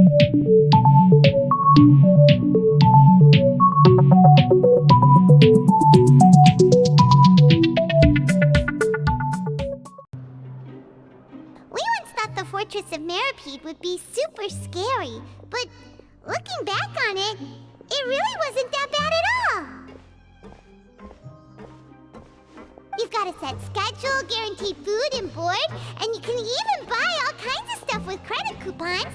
We once thought the Fortress of Meripede would be super scary, but looking back on it, it really wasn't that bad at all. You've got a set schedule, guaranteed food and board, and you can even buy all kinds of stuff with credit coupons.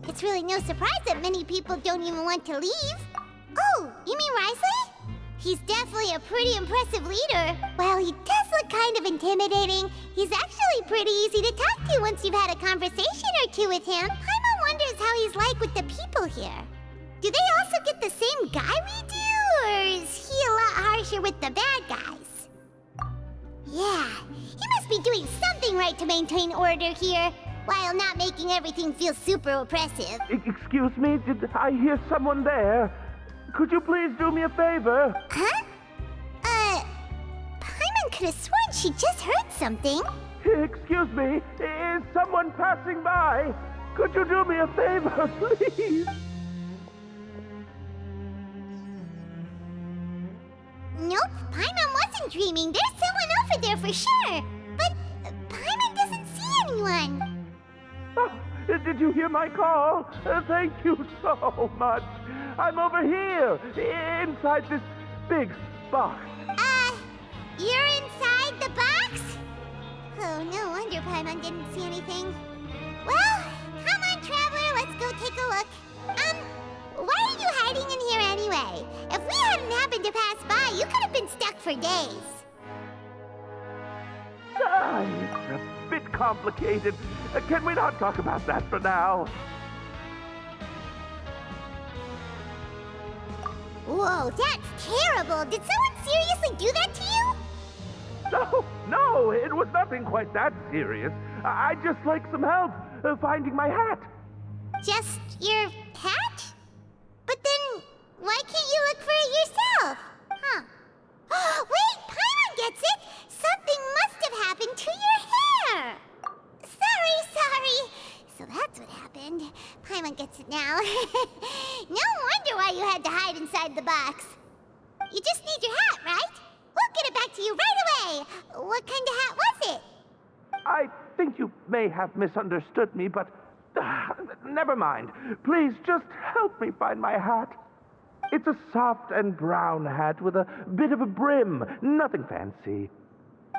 It's really no surprise that many people don't even want to leave. Oh, you mean Wriothesley? He's definitely a pretty impressive leader. While he does look kind of intimidating, he's actually pretty easy to talk to once you've had a conversation or two with him. Paimon wonders how he's like with the people here. Do they also get the same guy we do, or is he a lot harsher with the bad guys? Yeah, he must be doing something right to maintain order here, while not making everything feel super oppressive. Excuse me, did I hear someone there? Could you please do me a favor? Huh? Paimon could have sworn she just heard something. Excuse me, is someone passing by? Could you do me a favor, please? Nope, Paimon wasn't dreaming. There's someone over there for sure. But Paimon doesn't see anyone. Oh, did you hear my call? Thank you so much. I'm over here, inside this big box. You're inside the box? Oh, no wonder Paimon didn't see anything. Well, come on, Traveler, let's go take a look. Why are you hiding in here anyway? If we hadn't happened to pass by, you could have been stuck for days. It's a bit complicated. Can we not talk about that for now? Whoa, that's terrible. Did someone seriously do that to you? No, it was nothing quite that serious. I'd just like some help finding my hat. Just your hat? But then, why can't you look for it yourself? Huh. Wait, Paimon gets it! Something must have happened to your hair! Sorry. So that's what happened. Paimon gets it now. No wonder why you had to hide inside the box. You just need your hat, right? We'll get it back to you right away. What kind of hat was it? I think you may have misunderstood me, but never mind. Please just help me find my hat. It's a soft and brown hat with a bit of a brim. Nothing fancy.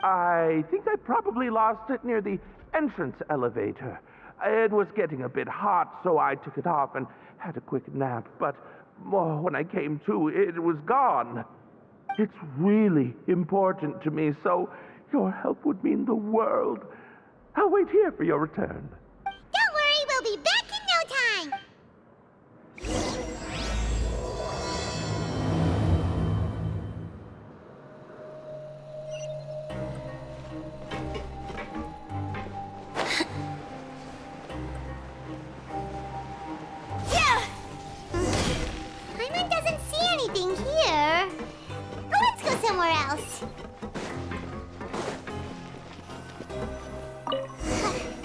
I think I probably lost it near the entrance elevator. It was getting a bit hot, so I took it off and had a quick nap. But when I came to, it was gone. It's really important to me, so your help would mean the world. I'll wait here for your return. Don't worry, we'll be back in no time. Paimon doesn't see anything here. Let's go somewhere else.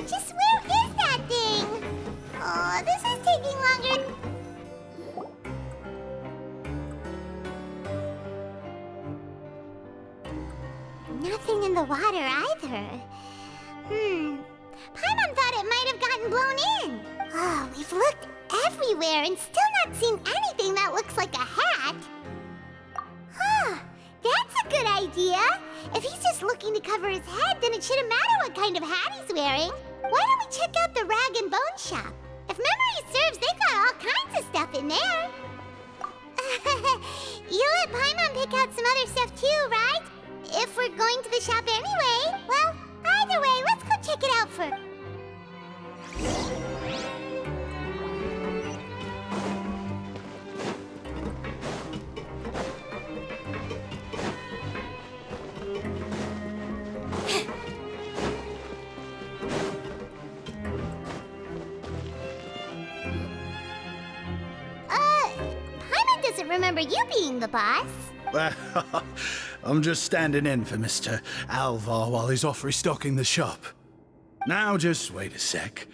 Just where is that thing? Oh, this is taking longer. Nothing in the water either. Paimon thought it might have gotten blown in. Oh, we've looked everywhere and still not seen anything that looks like a hat. Huh, that's a good idea. If he's just looking to cover his head, then it shouldn't matter what kind of hat he's wearing. Why don't we check out the rag and bone shop? If memory serves, they got all kinds of stuff in there. You let Paimon pick out some other stuff too, right? If we're going to the shop anyway. Well, either way, let's go check it out first. Paimon doesn't remember you being the boss. Well, I'm just standing in for Mr. Alvar while he's off restocking the shop. Now, just wait a sec.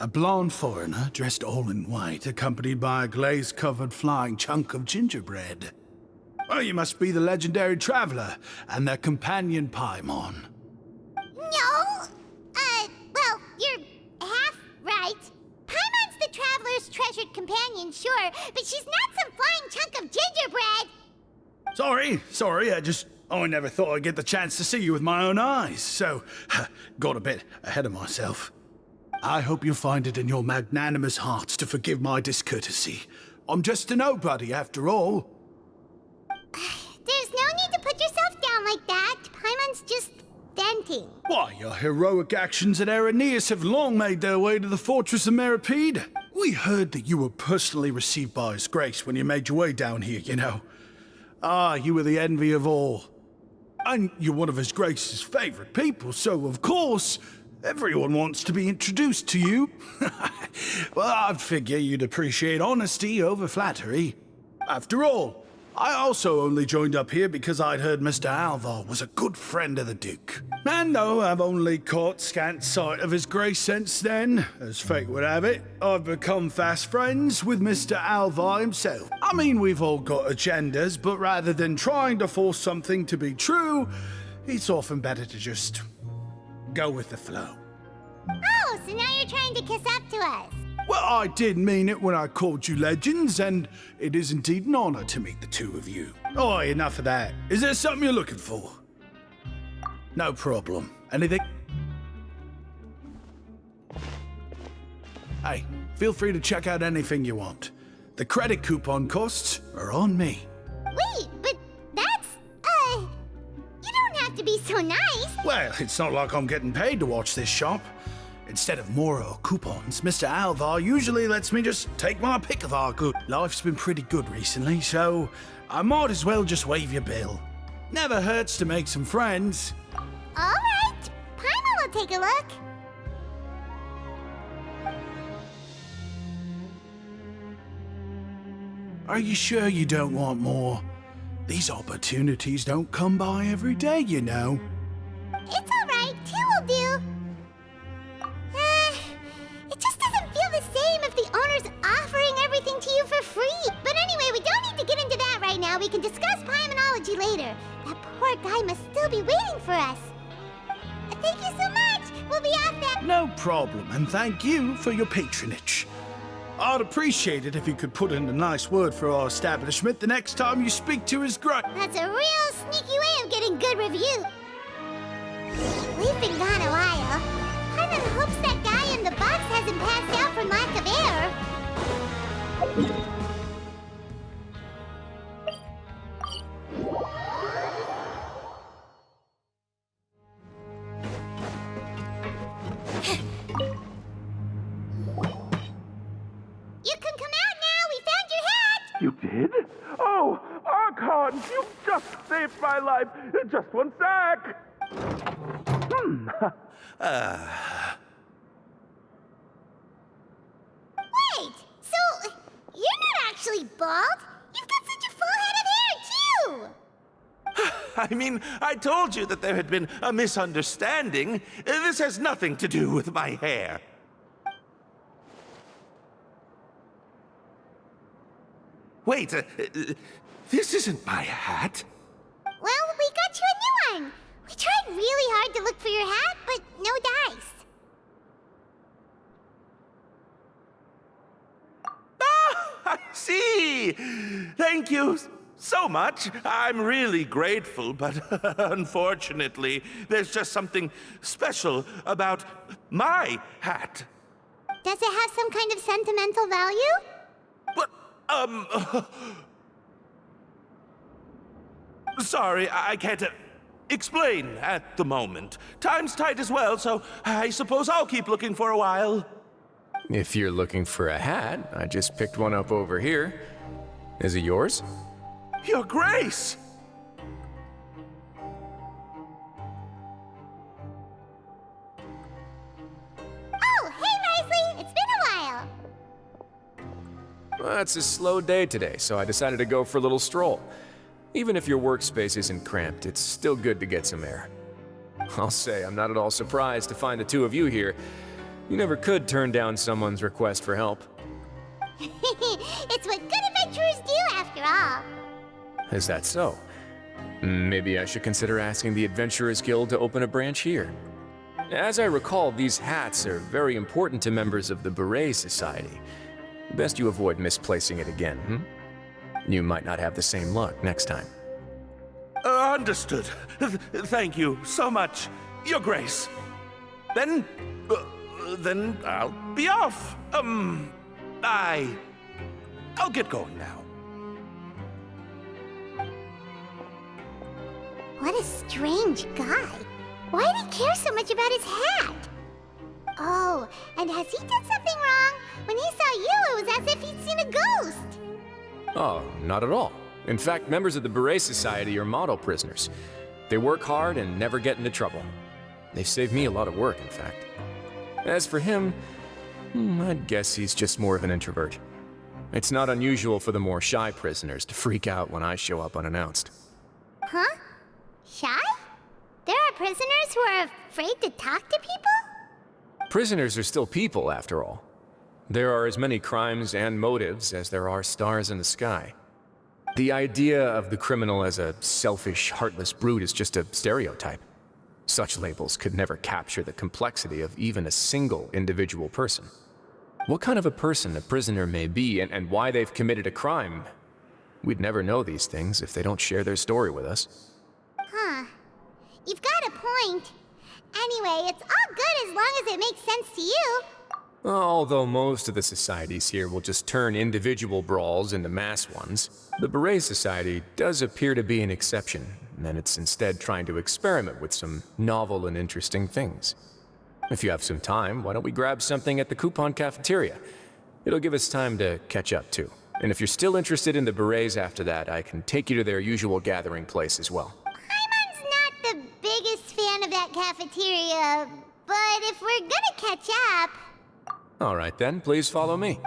A blonde foreigner dressed all in white, accompanied by a glaze-covered flying chunk of gingerbread. Well, you must be the legendary traveler and their companion Paimon. No! Well, you're half right. Paimon's the traveler's treasured companion, sure, but she's not some flying chunk of gingerbread! Sorry, I never thought I'd get the chance to see you with my own eyes, so got a bit ahead of myself. I hope you find it in your magnanimous hearts to forgive my discourtesy. I'm just a nobody, after all. There's no need to put yourself down like that. Paimon's just venting. Why, your heroic actions at Aeneas have long made their way to the fortress of Meripede. We heard that you were personally received by His Grace when you made your way down here, you know. Ah, you were the envy of all. And you're one of His Grace's favorite people, so of course, everyone wants to be introduced to you. Well, I'd figure you'd appreciate honesty over flattery. After all, I also only joined up here because I'd heard Mr. Alvar was a good friend of the Duke. And though I've only caught scant sight of His Grace since then, as fate would have it, I've become fast friends with Mr. Alvar himself. I mean, we've all got agendas, but rather than trying to force something to be true, it's often better to just go with the flow. Oh, so now you're trying to kiss up to us. Well, I did mean it when I called you legends, and it is indeed an honor to meet the two of you. Oh, enough of that. Is there something you're looking for? No problem. Anything? Hey, feel free to check out anything you want. The credit coupon costs are on me. Wait, but that's, you don't have to be so nice. Well, it's not like I'm getting paid to watch this shop. Instead of more coupons, Mr. Alvar usually lets me just take my pick of our good. Life's been pretty good recently, so I might as well just waive your bill. Never hurts to make some friends. All right, Paimon will take a look. Are you sure you don't want more? These opportunities don't come by every day, you know. It's all right, two will do. It just doesn't feel the same if the owner's offering everything to you for free. But anyway, we don't need to get into that right now. We can discuss Paimonology later. That poor guy must still be waiting for us. Thank you so much. We'll be off now. No problem, and thank you for your patronage. I'd appreciate it if you could put in a nice word for our establishment the next time you speak to His Grace. That's a real sneaky way of getting good reviews. We've been gone a while. Paimon hopes that guy in the box hasn't passed out from lack of air. You can come out now. We found your hat. You did? Oh, Archon, you just saved my life. Just one sec. Wait, so you're not actually bald? You've got such a full head of hair, too! I mean, I told you that there had been a misunderstanding. This has nothing to do with my hair. Wait, this isn't my hat. Well, we got you a new one. We tried really hard to look for your hat, but no dice. Ah, I see. Thank you so much. I'm really grateful, but unfortunately, there's just something special about my hat. Does it have some kind of sentimental value? But, sorry, I can't explain at the moment. Time's tight as well, so I suppose I'll keep looking for a while. If you're looking for a hat, I just picked one up over here. Is it yours? Your Grace! Oh, hey, Wriothesley! It's been a while. Well, it's a slow day today, so I decided to go for a little stroll. Even if your workspace isn't cramped, it's still good to get some air. I'll say I'm not at all surprised to find the two of you here. You never could turn down someone's request for help. It's what good adventurers do, after all. Is that so? Maybe I should consider asking the Adventurers Guild to open a branch here. As I recall, these hats are very important to members of the Beret Society. Best you avoid misplacing it again, You might not have the same luck next time. Understood. Thank you so much, Your Grace. Then I'll be off. I'll get going now. What a strange guy. Why did he care so much about his hat? Oh, and has he done something wrong? When he saw you, it was as if he'd seen a ghost. Oh, not at all. In fact, members of the Beret Society are model prisoners. They work hard and never get into trouble. They've saved me a lot of work, in fact. As for him, I'd guess he's just more of an introvert. It's not unusual for the more shy prisoners to freak out when I show up unannounced. Huh? Shy? There are prisoners who are afraid to talk to people? Prisoners are still people, after all. There are as many crimes and motives as there are stars in the sky. The idea of the criminal as a selfish, heartless brute is just a stereotype. Such labels could never capture the complexity of even a single individual person. What kind of a person a prisoner may be and why they've committed a crime, we'd never know these things if they don't share their story with us. Huh. You've got a point. Anyway, it's all good as long as it makes sense to you. Although most of the societies here will just turn individual brawls into mass ones, the Beret Society does appear to be an exception, and it's instead trying to experiment with some novel and interesting things. If you have some time, why don't we grab something at the coupon cafeteria? It'll give us time to catch up too. And if you're still interested in the Berets after that, I can take you to their usual gathering place as well. Paimon's not the biggest fan of that cafeteria, but if we're gonna catch up... All right then, please follow me.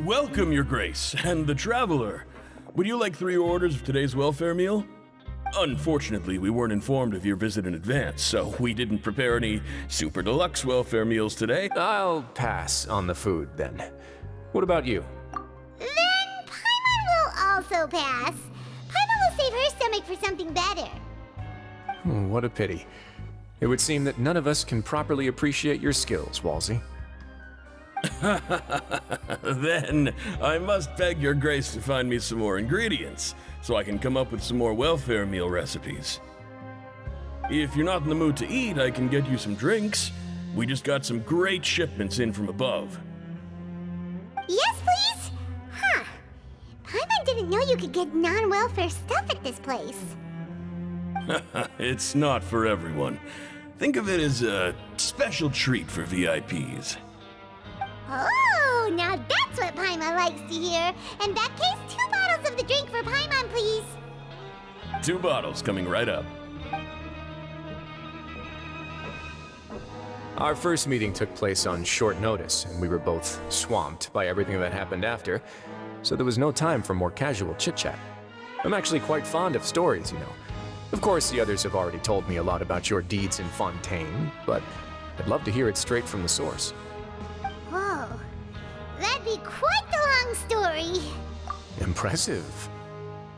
Welcome, Your Grace, and the Traveler. Would you like 3 orders of today's welfare meal? Unfortunately, we weren't informed of your visit in advance, so we didn't prepare any super deluxe welfare meals today. I'll pass on the food then. What about you? Then Paimon will also pass. Paimon will save her stomach for something better. What a pity. It would seem that none of us can properly appreciate your skills, Walsey. Then I must beg Your Grace to find me some more ingredients, so I can come up with some more welfare meal recipes. If you're not in the mood to eat, I can get you some drinks. We just got some great shipments in from above. Yes, please? Huh. Paimon didn't know you could get non-welfare stuff at this place. It's not for everyone. Think of it as a special treat for VIPs. Oh, now that's what Paimon likes to hear. In that case, 2 bottles of the drink for Paimon, please. 2 bottles coming right up. Our first meeting took place on short notice, and we were both swamped by everything that happened after, so there was no time for more casual chit-chat. I'm actually quite fond of stories, you know. Of course, the others have already told me a lot about your deeds in Fontaine, but I'd love to hear it straight from the source. Whoa. That'd be quite the long story. Impressive.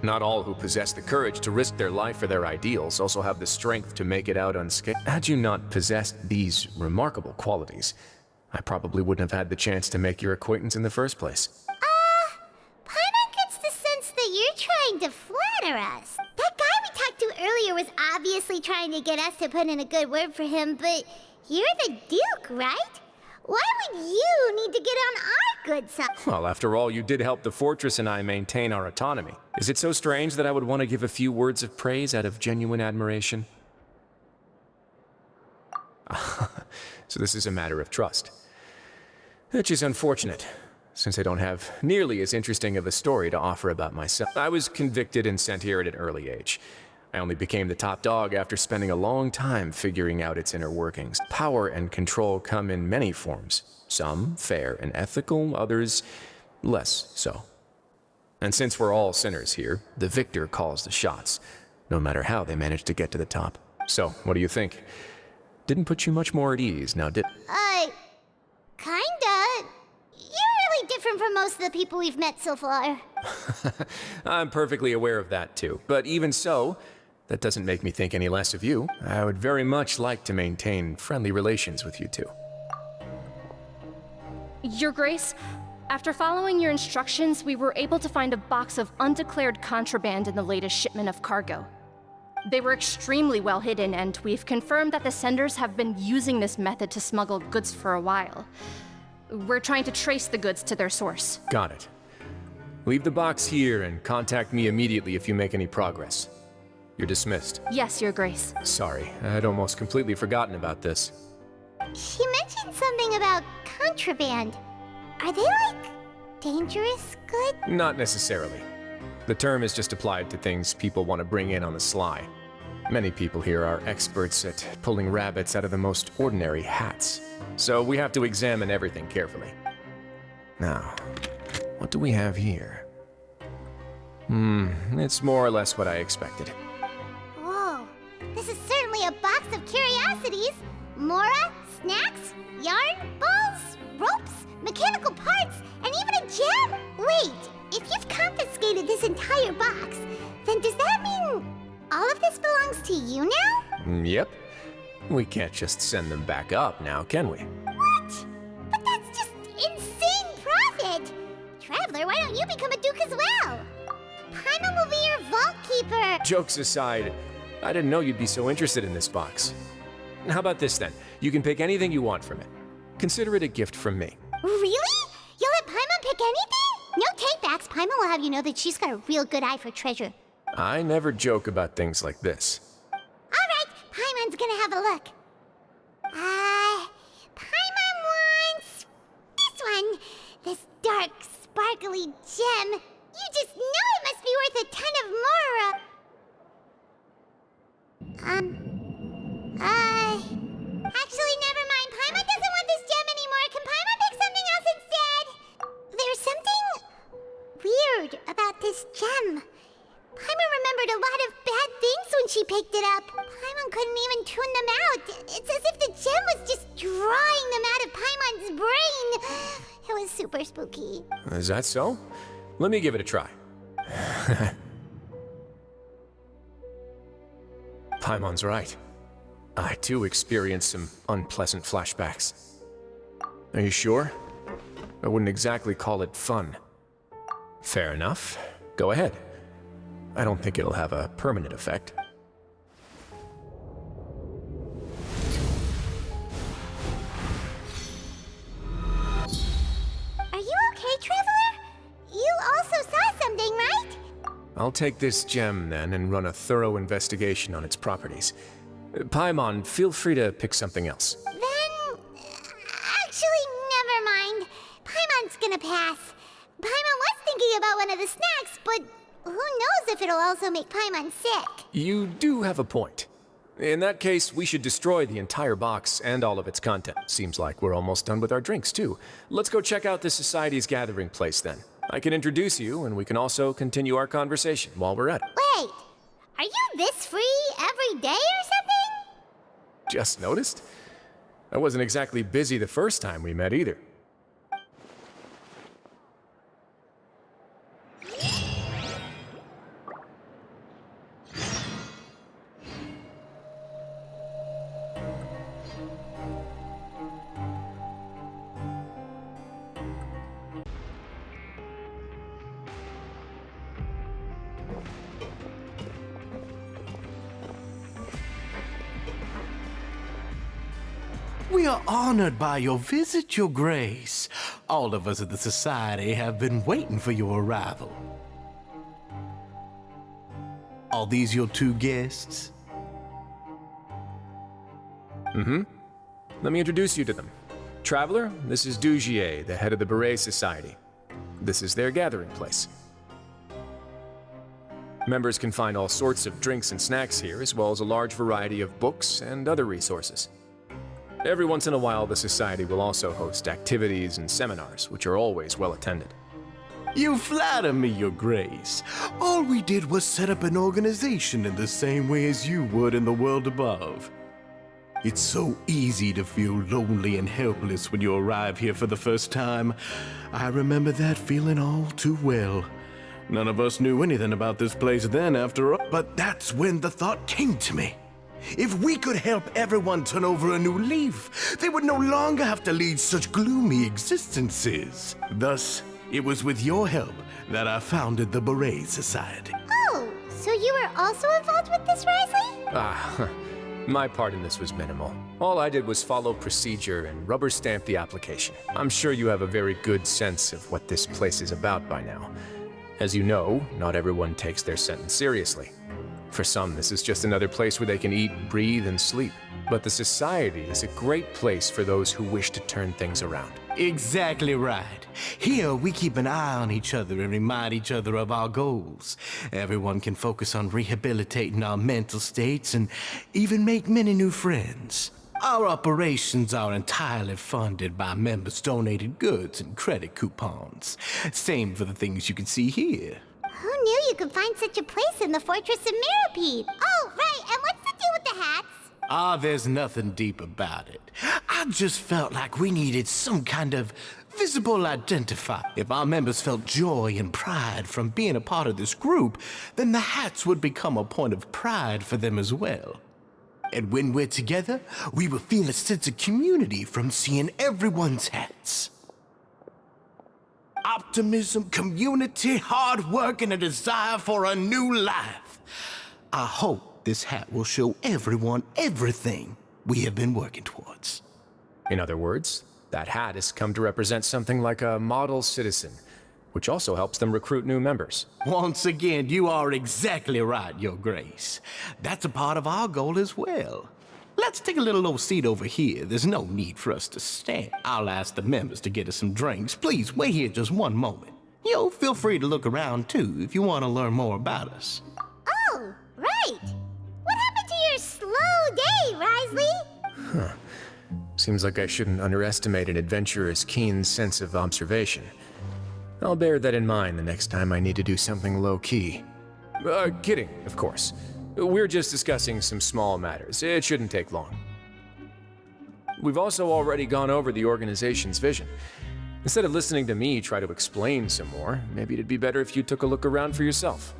Not all who possess the courage to risk their life for their ideals also have the strength to make it out unscathed. Had you not possessed these remarkable qualities, I probably wouldn't have had the chance to make your acquaintance in the first place. Paimon gets the sense that you're trying to flatter us. That guy we talked to earlier was obviously trying to get us to put in a good word for him, but you're the Duke, right? Why would you need to get on our good side? Well, after all, you did help the fortress and I maintain our autonomy. Is it so strange that I would want to give a few words of praise out of genuine admiration? So this is a matter of trust. Which is unfortunate. since I don't have nearly as interesting of a story to offer about myself. I was convicted and sent here at an early age. I only became the top dog after spending a long time figuring out its inner workings. Power and control come in many forms. Some fair and ethical, others less so. And since we're all sinners here, the victor calls the shots, no matter how they manage to get to the top. So, what do you think? Didn't put you much more at ease, now did? Kinda. You're really different from most of the people we've met so far. I'm perfectly aware of that too. But even so, that doesn't make me think any less of you. I would very much like to maintain friendly relations with you two. Your Grace, after following your instructions, we were able to find a box of undeclared contraband in the latest shipment of cargo. They were extremely well hidden, and we've confirmed that the senders have been using this method to smuggle goods for a while. We're trying to trace the goods to their source. Got it. Leave the box here and contact me immediately if you make any progress. You're dismissed. Yes, Your Grace. Sorry, I'd almost completely forgotten about this. She mentioned something about contraband. Are they, like, dangerous good? Not necessarily. The term is just applied to things people want to bring in on the sly. Many people here are experts at pulling rabbits out of the most ordinary hats. So we have to examine everything carefully. Now, what do we have here? It's more or less what I expected. Whoa, this is certainly a box of curiosities. Mora, snacks, yarn, balls, ropes, mechanical parts, and even a gem! Wait, if you've confiscated this entire box, then does that mean all of this belongs to you now? Yep. We can't just send them back up now, can we? What? But that's just insane profit! Traveler, why don't you become a duke as well? Paimon will be your vault keeper! Jokes aside, I didn't know you'd be so interested in this box. How about this then? You can pick anything you want from it. Consider it a gift from me. Really? You'll let Paimon pick anything? No takebacks. Paimon will have you know that she's got a real good eye for treasure. I never joke about things like this. Alright, Paimon's gonna have a look. Paimon wants this one. This dark, sparkly gem. You just know it must be worth a ton of Mora. Actually, never mind. Paimon doesn't want this gem anymore. Can Paimon pick something else instead? There's something weird about this gem. Paimon remembered a lot of bad things when she picked it up. Paimon couldn't even tune them out. It's as if the gem was just drawing them out of Paimon's brain. It was super spooky. Is that so? Let me give it a try. Paimon's right. I too experienced some unpleasant flashbacks. Are you sure? I wouldn't exactly call it fun. Fair enough. Go ahead. I don't think it'll have a permanent effect. Are you okay, Traveler? You also saw something, right? I'll take this gem then and run a thorough investigation on its properties. Paimon, feel free to pick something else. Then, actually, never mind. Paimon's gonna pass. Paimon was thinking about one of the snacks, but who knows if it'll also make Paimon sick. You do have a point. In that case, we should destroy the entire box and all of its content. Seems like we're almost done with our drinks, too. Let's go check out the Society's gathering place, then. I can introduce you, and we can also continue our conversation while we're at it. Wait, are you this free every day or something? Just noticed? I wasn't exactly busy the first time we met, either. We are honored by your visit, Your Grace. All of us at the Society have been waiting for your arrival. Are these your two guests? Let me introduce you to them. Traveler, this is Dugier, the head of the Beret Society. This is their gathering place. Members can find all sorts of drinks and snacks here, as well as a large variety of books and other resources. Every once in a while, the Society will also host activities and seminars, which are always well attended. You flatter me, Your Grace. All we did was set up an organization in the same way as you would in the world above. It's so easy to feel lonely and helpless when you arrive here for the first time. I remember that feeling all too well. None of us knew anything about this place then, after all. But that's when the thought came to me. If we could help everyone turn over a new leaf, they would no longer have to lead such gloomy existences. Thus, it was with your help that I founded the Beret Society. Oh, so you were also involved with this, Wriothesley? My part in this was minimal. All I did was follow procedure and rubber stamp the application. I'm sure you have a very good sense of what this place is about by now. As you know, not everyone takes their sentence seriously. For some, this is just another place where they can eat, breathe, and sleep. But the Society is a great place for those who wish to turn things around. Exactly right. Here, we keep an eye on each other and remind each other of our goals. Everyone can focus on rehabilitating our mental states and even make many new friends. Our operations are entirely funded by members' donated goods and credit coupons. Same for the things you can see here. Who knew you could find such a place in the Fortress of Mirapede? Oh, right, and what's the deal with the hats? There's nothing deep about it. I just felt like we needed some kind of visible identifier. If our members felt joy and pride from being a part of this group, then the hats would become a point of pride for them as well. And when we're together, we will feel a sense of community from seeing everyone's hats. Optimism, community, hard work, and a desire for a new life. I hope this hat will show everyone everything we have been working towards. In other words, that hat has come to represent something like a model citizen, which also helps them recruit new members. Once again, you are exactly right, Your Grace. That's a part of our goal as well. Let's take a little old seat over here. There's no need for us to stand. I'll ask the members to get us some drinks. Please wait here just one moment. Feel free to look around too if you want to learn more about us. Oh, right. What happened to your slow day, Wriothesley? Seems like I shouldn't underestimate an adventurer's keen sense of observation. I'll bear that in mind the next time I need to do something low-key. Kidding, of course. We're just discussing some small matters. It shouldn't take long. We've also already gone over the organization's vision. Instead of listening to me try to explain some more, maybe it'd be better if you took a look around for yourself.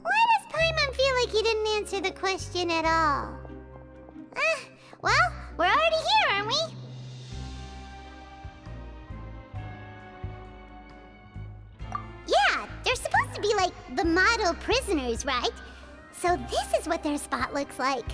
Why does Paimon feel like he didn't answer the question at all? Well, we're already here, aren't we? Yeah, they're supposed to be like the model prisoners, right? So this is what their spot looks like.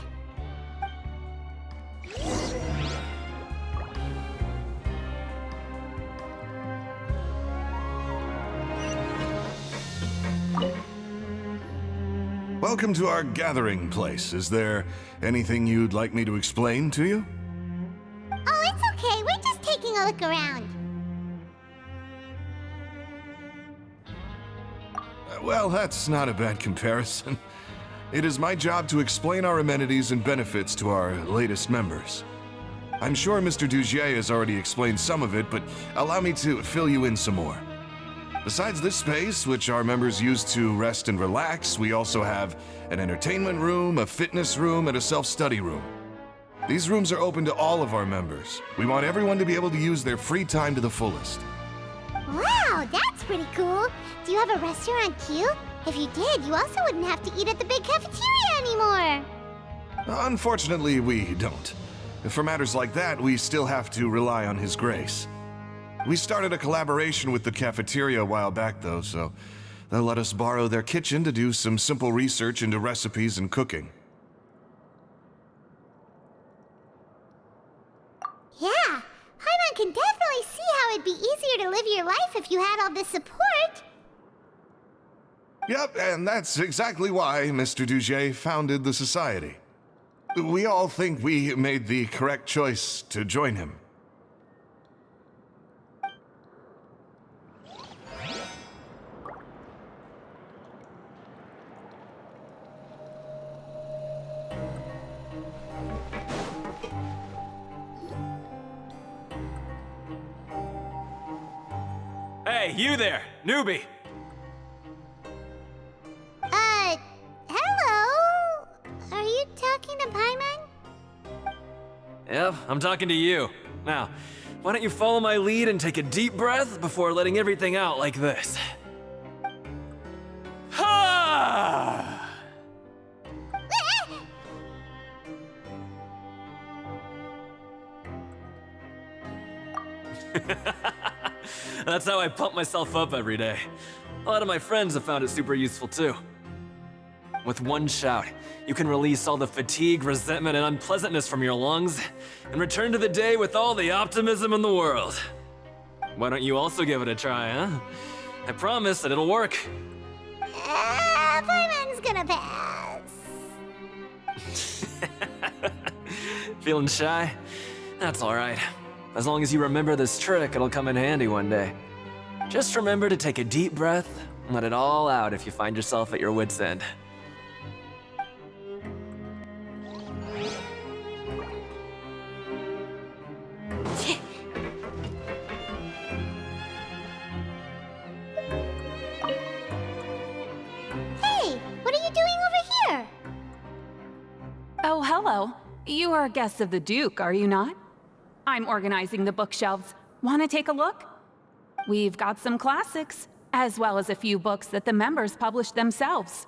Welcome to our gathering place. Is there anything you'd like me to explain to you? Oh, it's okay. We're just taking a look around. Well, that's not a bad comparison. It is my job to explain our amenities and benefits to our latest members. I'm sure Mr. Dugier has already explained some of it, but allow me to fill you in some more. Besides this space, which our members use to rest and relax, we also have an entertainment room, a fitness room, and a self-study room. These rooms are open to all of our members. We want everyone to be able to use their free time to the fullest. Wow, that's pretty cool. Do you have a restaurant too? If you did, you also wouldn't have to eat at the big cafeteria anymore. Unfortunately, we don't. For matters like that, we still have to rely on His Grace. We started a collaboration with the cafeteria a while back, though, so they'll let us borrow their kitchen to do some simple research into recipes and cooking. Yeah, Paimon can definitely see how it'd be easier to live your life if you had all this support. Yep, and that's exactly why Mr. Dugier founded the society. We all think we made the correct choice to join him. Hey, you there, newbie! Hello? Are you talking to Paimon? Yep, I'm talking to you. Now, why don't you follow my lead and take a deep breath before letting everything out like this? Ha! That's how I pump myself up every day. A lot of my friends have found it super useful too. With one shout, you can release all the fatigue, resentment, and unpleasantness from your lungs and return to the day with all the optimism in the world. Why don't you also give it a try, huh? I promise that it'll work. Paimon's gonna pass. Feeling shy? That's alright. As long as you remember this trick, it'll come in handy one day. Just remember to take a deep breath and let it all out if you find yourself at your wit's end. Hey, what are you doing over here? Oh, hello. You are guests of the Duke, are you not? I'm organizing the bookshelves. Want to take a look? We've got some classics, as well as a few books that the members published themselves.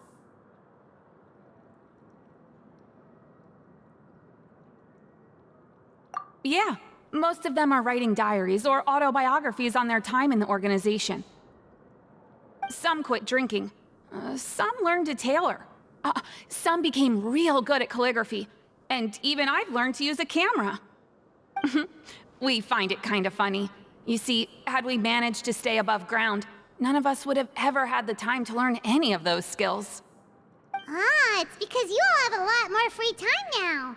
Yeah, most of them are writing diaries or autobiographies on their time in the organization. Some quit drinking. Some learned to tailor. Some became real good at calligraphy. And even I've learned to use a camera. We find it kind of funny. You see, had we managed to stay above ground, none of us would have ever had the time to learn any of those skills. Ah, it's because you all have a lot more free time now.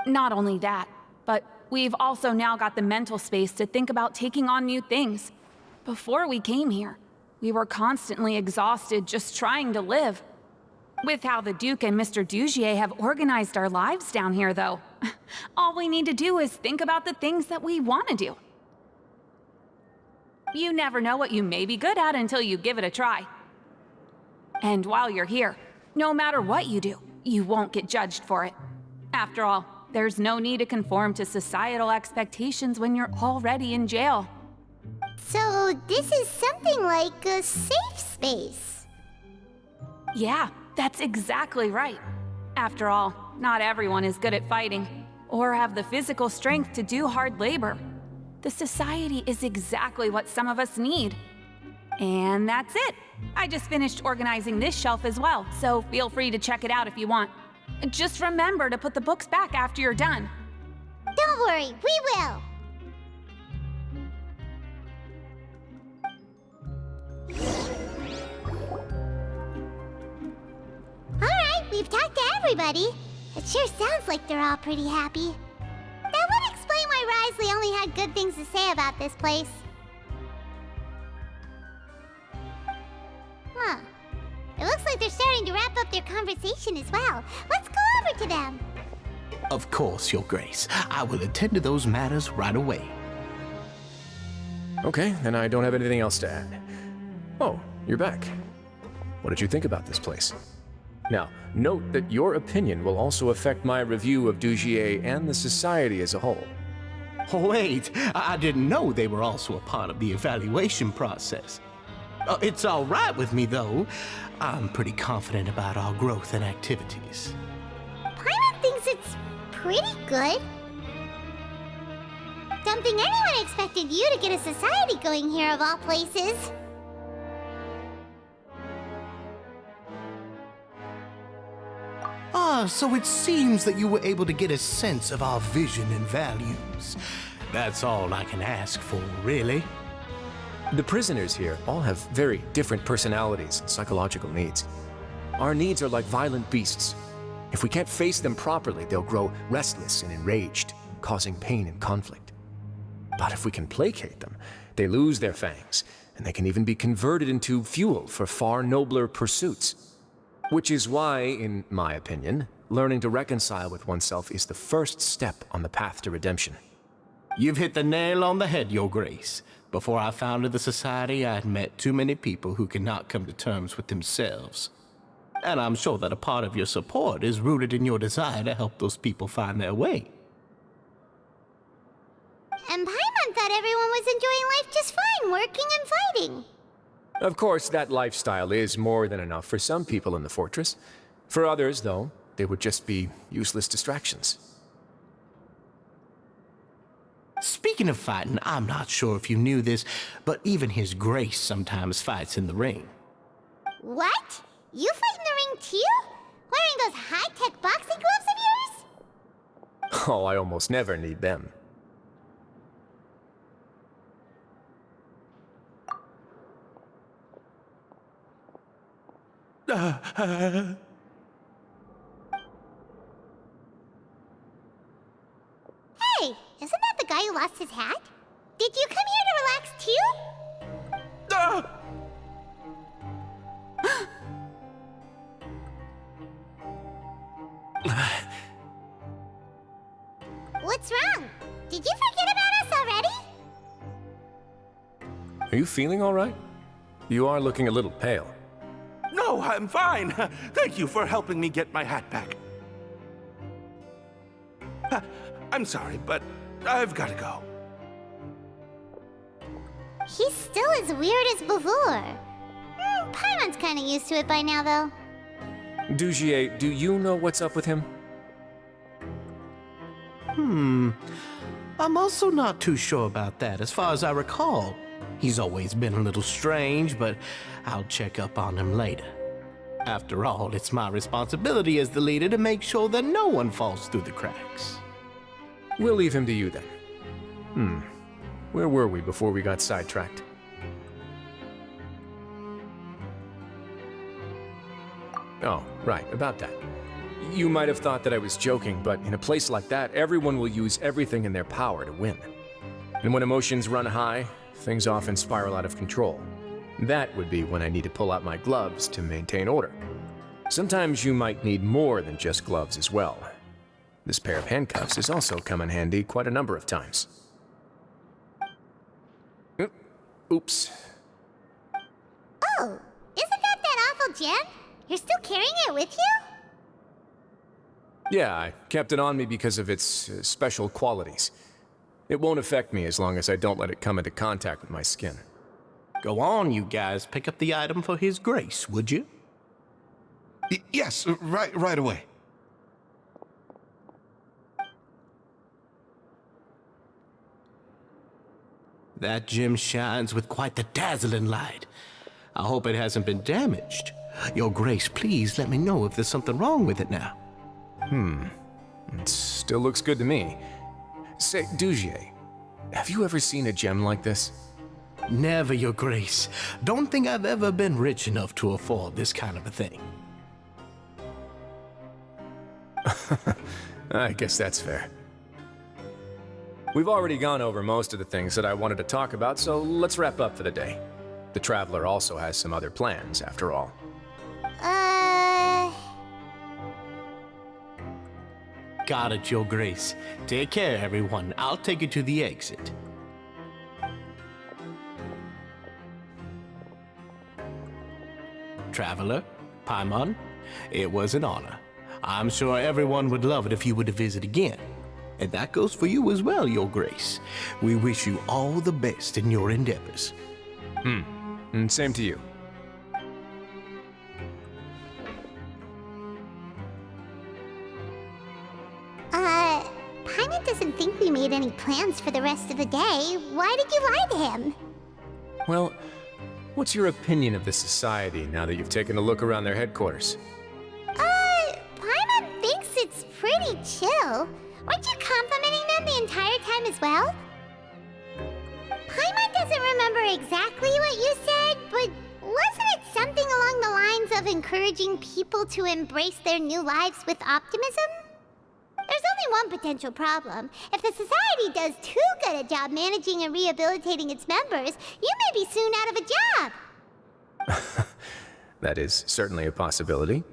Not only that, but we've also now got the mental space to think about taking on new things. Before we came here, we were constantly exhausted just trying to live. With how the Duke and Mr. Dugier have organized our lives down here, though, all we need to do is think about the things that we want to do. You never know what you may be good at until you give it a try. And while you're here, no matter what you do, you won't get judged for it. After all, there's no need to conform to societal expectations when you're already in jail. So this is something like a safe space. Yeah, that's exactly right. After all, not everyone is good at fighting, or have the physical strength to do hard labor. The society is exactly what some of us need. And that's it. I just finished organizing this shelf as well, so feel free to check it out if you want. Just remember to put the books back after you're done. Don't worry, we will. Alright, we've talked to everybody. It sure sounds like they're all pretty happy. That would explain why Wriothesley only had good things to say about this place. Huh. It looks like they're starting to wrap up their conversation as well. Let's go over to them. Of course, Your Grace. I will attend to those matters right away. Okay, then I don't have anything else to add. Oh, you're back. What did you think about this place? Now, note that your opinion will also affect my review of Dugier and the society as a whole. Wait, I didn't know they were also a part of the evaluation process. It's all right with me, though. I'm pretty confident about our growth and activities. Paimon thinks it's pretty good. Don't think anyone expected you to get a society going here of all places. So it seems that you were able to get a sense of our vision and values. That's all I can ask for, really. The prisoners here all have very different personalities and psychological needs. Our needs are like violent beasts. If we can't face them properly, they'll grow restless and enraged, causing pain and conflict. But if we can placate them, they lose their fangs, and they can even be converted into fuel for far nobler pursuits. Which is why, in my opinion, learning to reconcile with oneself is the first step on the path to redemption. You've hit the nail on the head, Your Grace. Before I founded the Society, I had met too many people who could not come to terms with themselves. And I'm sure that a part of your support is rooted in your desire to help those people find their way. And Paimon thought everyone was enjoying life just fine, working and fighting. Of course, that lifestyle is more than enough for some people in the fortress. For others, though, they would just be useless distractions. Speaking of fighting, I'm not sure if you knew this, but even His Grace sometimes fights in the ring. What? You fight in the ring too? Wearing those high-tech boxing gloves of yours? Oh, I almost never need them. Hey, isn't that the guy who lost his hat? Did you come here to relax too? What's wrong? Did you forget about us already? Are you feeling all right? You are looking a little pale. No, I'm fine. Thank you for helping me get my hat back. I'm sorry, but I've got to go. He's still as weird as before. Paimon's kind of used to it by now, though. Dugier, do you know what's up with him? I'm also not too sure about that. As far as I recall, he's always been a little strange, but I'll check up on him later. After all, it's my responsibility as the leader to make sure that no one falls through the cracks. We'll leave him to you then. Where were we before we got sidetracked? Oh, right, about that. You might have thought that I was joking, but in a place like that, everyone will use everything in their power to win. And when emotions run high, things often spiral out of control. That would be when I need to pull out my gloves to maintain order. Sometimes you might need more than just gloves as well. This pair of handcuffs has also come in handy quite a number of times. Oops. Oh, isn't that awful gem? You're still carrying it with you? Yeah, I kept it on me because of its special qualities. It won't affect me as long as I don't let it come into contact with my skin. Go on, you guys. Pick up the item for His Grace, would you? Yes, right away. That gem shines with quite the dazzling light. I hope it hasn't been damaged. Your Grace, please let me know if there's something wrong with it now. It still looks good to me. Say, Dugier, have you ever seen a gem like this? Never, Your Grace. Don't think I've ever been rich enough to afford this kind of a thing. I guess that's fair. We've already gone over most of the things that I wanted to talk about, so let's wrap up for the day. The Traveler also has some other plans, after all. Got it, Your Grace. Take care, everyone. I'll take you to the exit. Traveler, Paimon, it was an honor. I'm sure everyone would love it if you were to visit again. And that goes for you as well, Your Grace. We wish you all the best in your endeavors. And same to you. Paimon doesn't think we made any plans for the rest of the day. Why did you lie to him? Well, what's your opinion of the Society now that you've taken a look around their headquarters? Paimon thinks it's pretty chill. Weren't you complimenting them the entire time as well? Paimon doesn't remember exactly what you said, but wasn't it something along the lines of encouraging people to embrace their new lives with optimism? There's only one potential problem. If the society does too good a job managing and rehabilitating its members, you may be soon out of a job. That is certainly a possibility.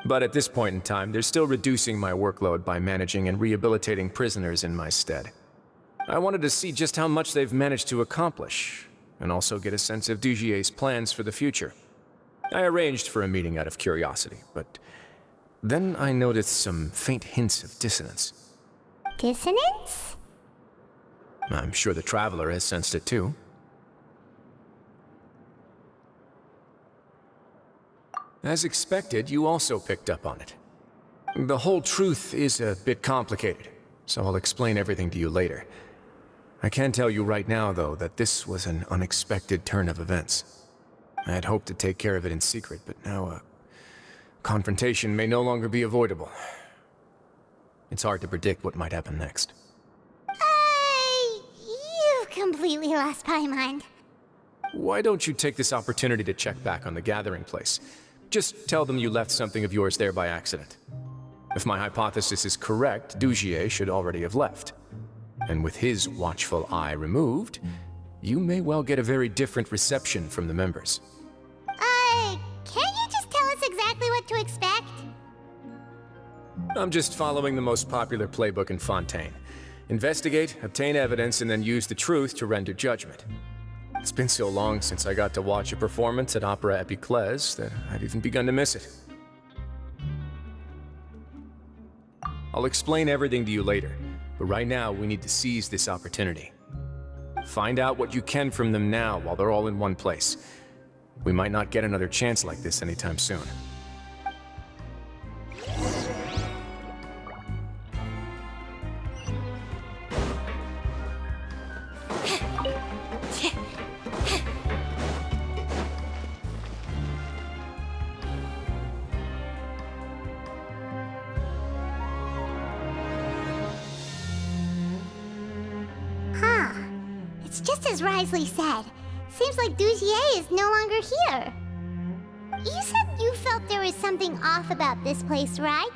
But at this point in time, they're still reducing my workload by managing and rehabilitating prisoners in my stead. I wanted to see just how much they've managed to accomplish, and also get a sense of Dugier's plans for the future. I arranged for a meeting out of curiosity, but then I noticed some faint hints of dissonance. Dissonance? I'm sure the Traveler has sensed it too. As expected, you also picked up on it. The whole truth is a bit complicated, so I'll explain everything to you later. I can tell you right now, though, that this was an unexpected turn of events. I had hoped to take care of it in secret, but now a confrontation may no longer be avoidable. It's hard to predict what might happen next. You've completely lost my mind. Why don't you take this opportunity to check back on the gathering place? Just tell them you left something of yours there by accident. If my hypothesis is correct, Dugier should already have left. And with his watchful eye removed, you may well get a very different reception from the members. Can't you just tell us exactly what to expect? I'm just following the most popular playbook in Fontaine. Investigate, obtain evidence, and then use the truth to render judgment. It's been so long since I got to watch a performance at Opera Epiclese that I've even begun to miss it. I'll explain everything to you later, but right now we need to seize this opportunity. Find out what you can from them now while they're all in one place. We might not get another chance like this anytime soon. It's just as Wriothesley said. Seems like Dugier is no longer here. You said you felt there was something off about this place, right?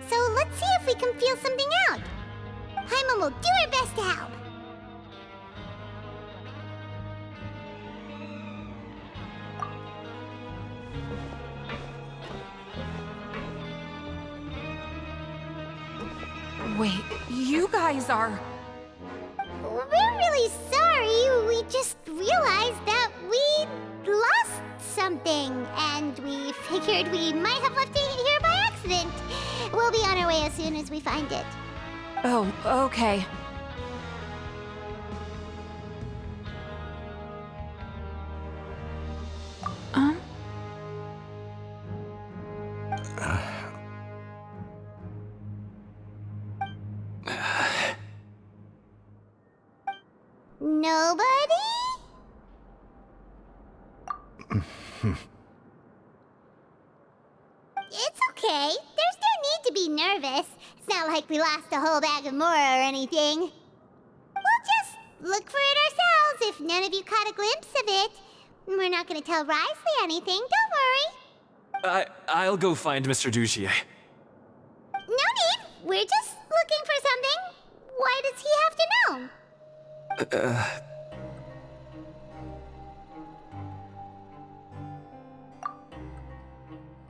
So let's see if we can feel something out. Paimon will do her best to help. Wait, you guys are... We're really sorry. We just realized that we lost something, and we figured we might have left it here by accident. We'll be on our way as soon as we find it. Oh, okay. Nobody? It's okay. There's no need to be nervous. It's not like we lost a whole bag of Mora or anything. We'll just look for it ourselves if none of you caught a glimpse of it. We're not gonna tell Wriothesley anything, don't worry. I'll go find Mr. Dugier. No need. We're just looking for something. Why does he have to know?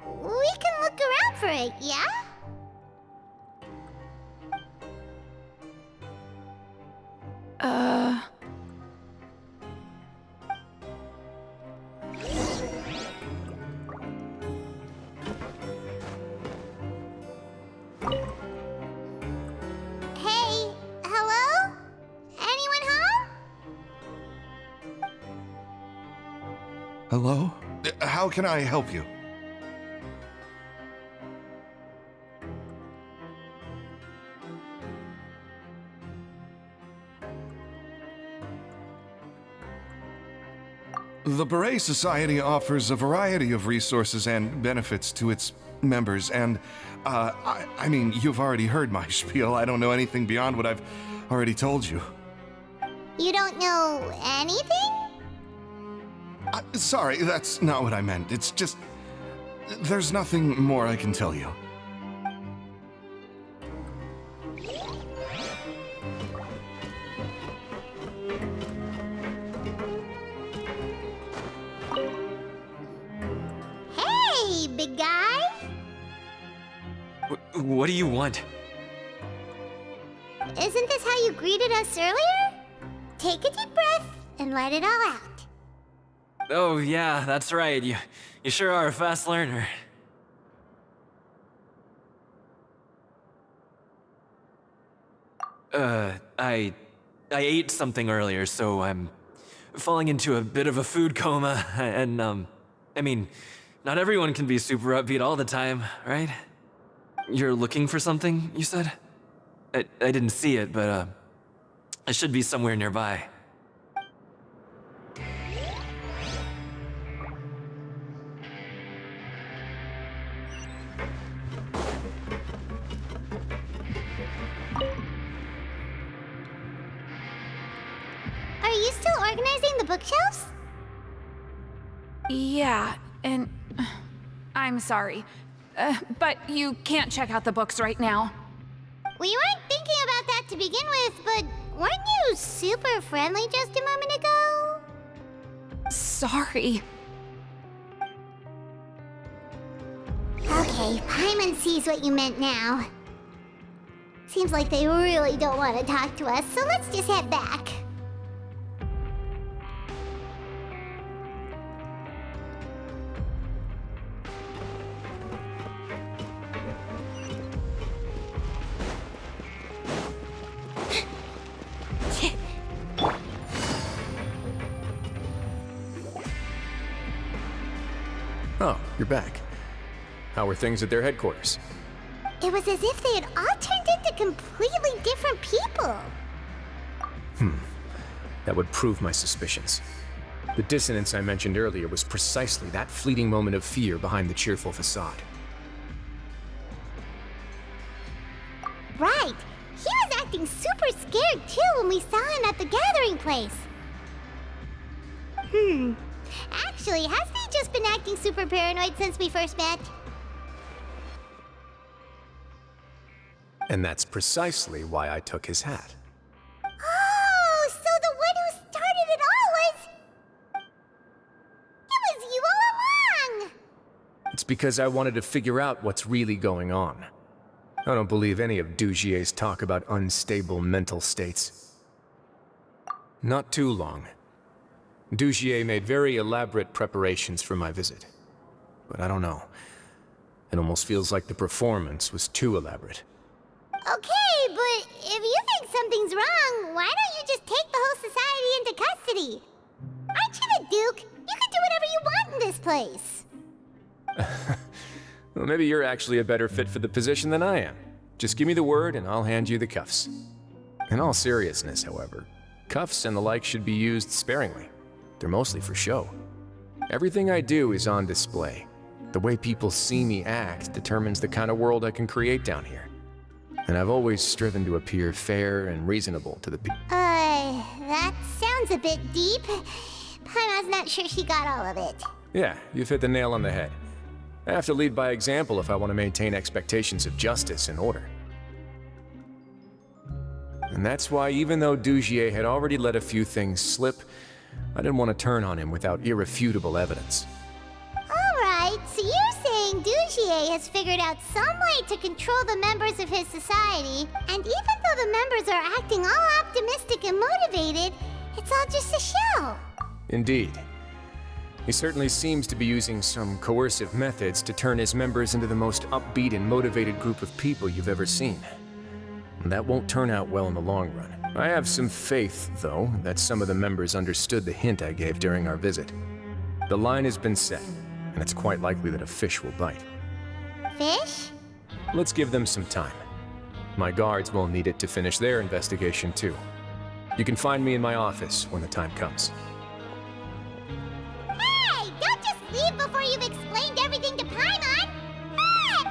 We can look around for it, yeah? Hey, hello? Anyone home? Hello? How can I help you? The Beret Society offers a variety of resources and benefits to its members, and, I mean, you've already heard my spiel. I don't know anything beyond what I've already told you. You don't know anything? Sorry, that's not what I meant. It's just... There's nothing more I can tell you. Hey, big guy! What do you want? Isn't this how you greeted us earlier? Take a deep breath and let it all out. Oh, yeah, that's right. You sure are a fast learner. I ate something earlier, so I'm falling into a bit of a food coma, and, I mean, not everyone can be super upbeat all the time, right? You're looking for something, you said? I didn't see it, but, it should be somewhere nearby. Are you still organizing the bookshelves? Yeah, and I'm sorry. But you can't check out the books right now. We weren't thinking about that to begin with, but weren't you super friendly just a moment ago? Sorry. Okay, Paimon sees what you meant now. Seems like they really don't want to talk to us, so let's just head back. Oh, you're back. How are things at their headquarters? It was as if they had all turned into completely different people. That would prove my suspicions. The dissonance I mentioned earlier was precisely that fleeting moment of fear behind the cheerful facade. Right. He was acting super scared too when we saw him at the gathering place. Actually, hasn't he just been acting super paranoid since we first met? And that's precisely why I took his hat. Oh, so the one who started it all was... It was you all along! It's because I wanted to figure out what's really going on. I don't believe any of Dugier's talk about unstable mental states. Not too long. Dugier made very elaborate preparations for my visit. But I don't know. It almost feels like the performance was too elaborate. Okay, but if you think something's wrong, why don't you just take the whole society into custody? Aren't you the Duke? You can do whatever you want in this place. Well, maybe you're actually a better fit for the position than I am. Just give me the word and I'll hand you the cuffs. In all seriousness, however, cuffs and the like should be used sparingly. They're mostly for show. Everything I do is on display. The way people see me act determines the kind of world I can create down here. And I've always striven to appear fair and reasonable to the people. That sounds a bit deep. Paimon's not sure she got all of it. Yeah, you've hit the nail on the head. I have to lead by example if I want to maintain expectations of justice and order. And that's why even though Dugier had already let a few things slip, I didn't want to turn on him without irrefutable evidence. Alright, so you're saying Dugier has figured out some way to control the members of his society, and even though the members are acting all optimistic and motivated, it's all just a show. Indeed. He certainly seems to be using some coercive methods to turn his members into the most upbeat and motivated group of people you've ever seen. And that won't turn out well in the long run. I have some faith, though, that some of the members understood the hint I gave during our visit. The line has been set, and it's quite likely that a fish will bite. Fish? Let's give them some time. My guards will need it to finish their investigation, too. You can find me in my office when the time comes. Hey! Don't just leave before you've explained everything to Paimon! Hey!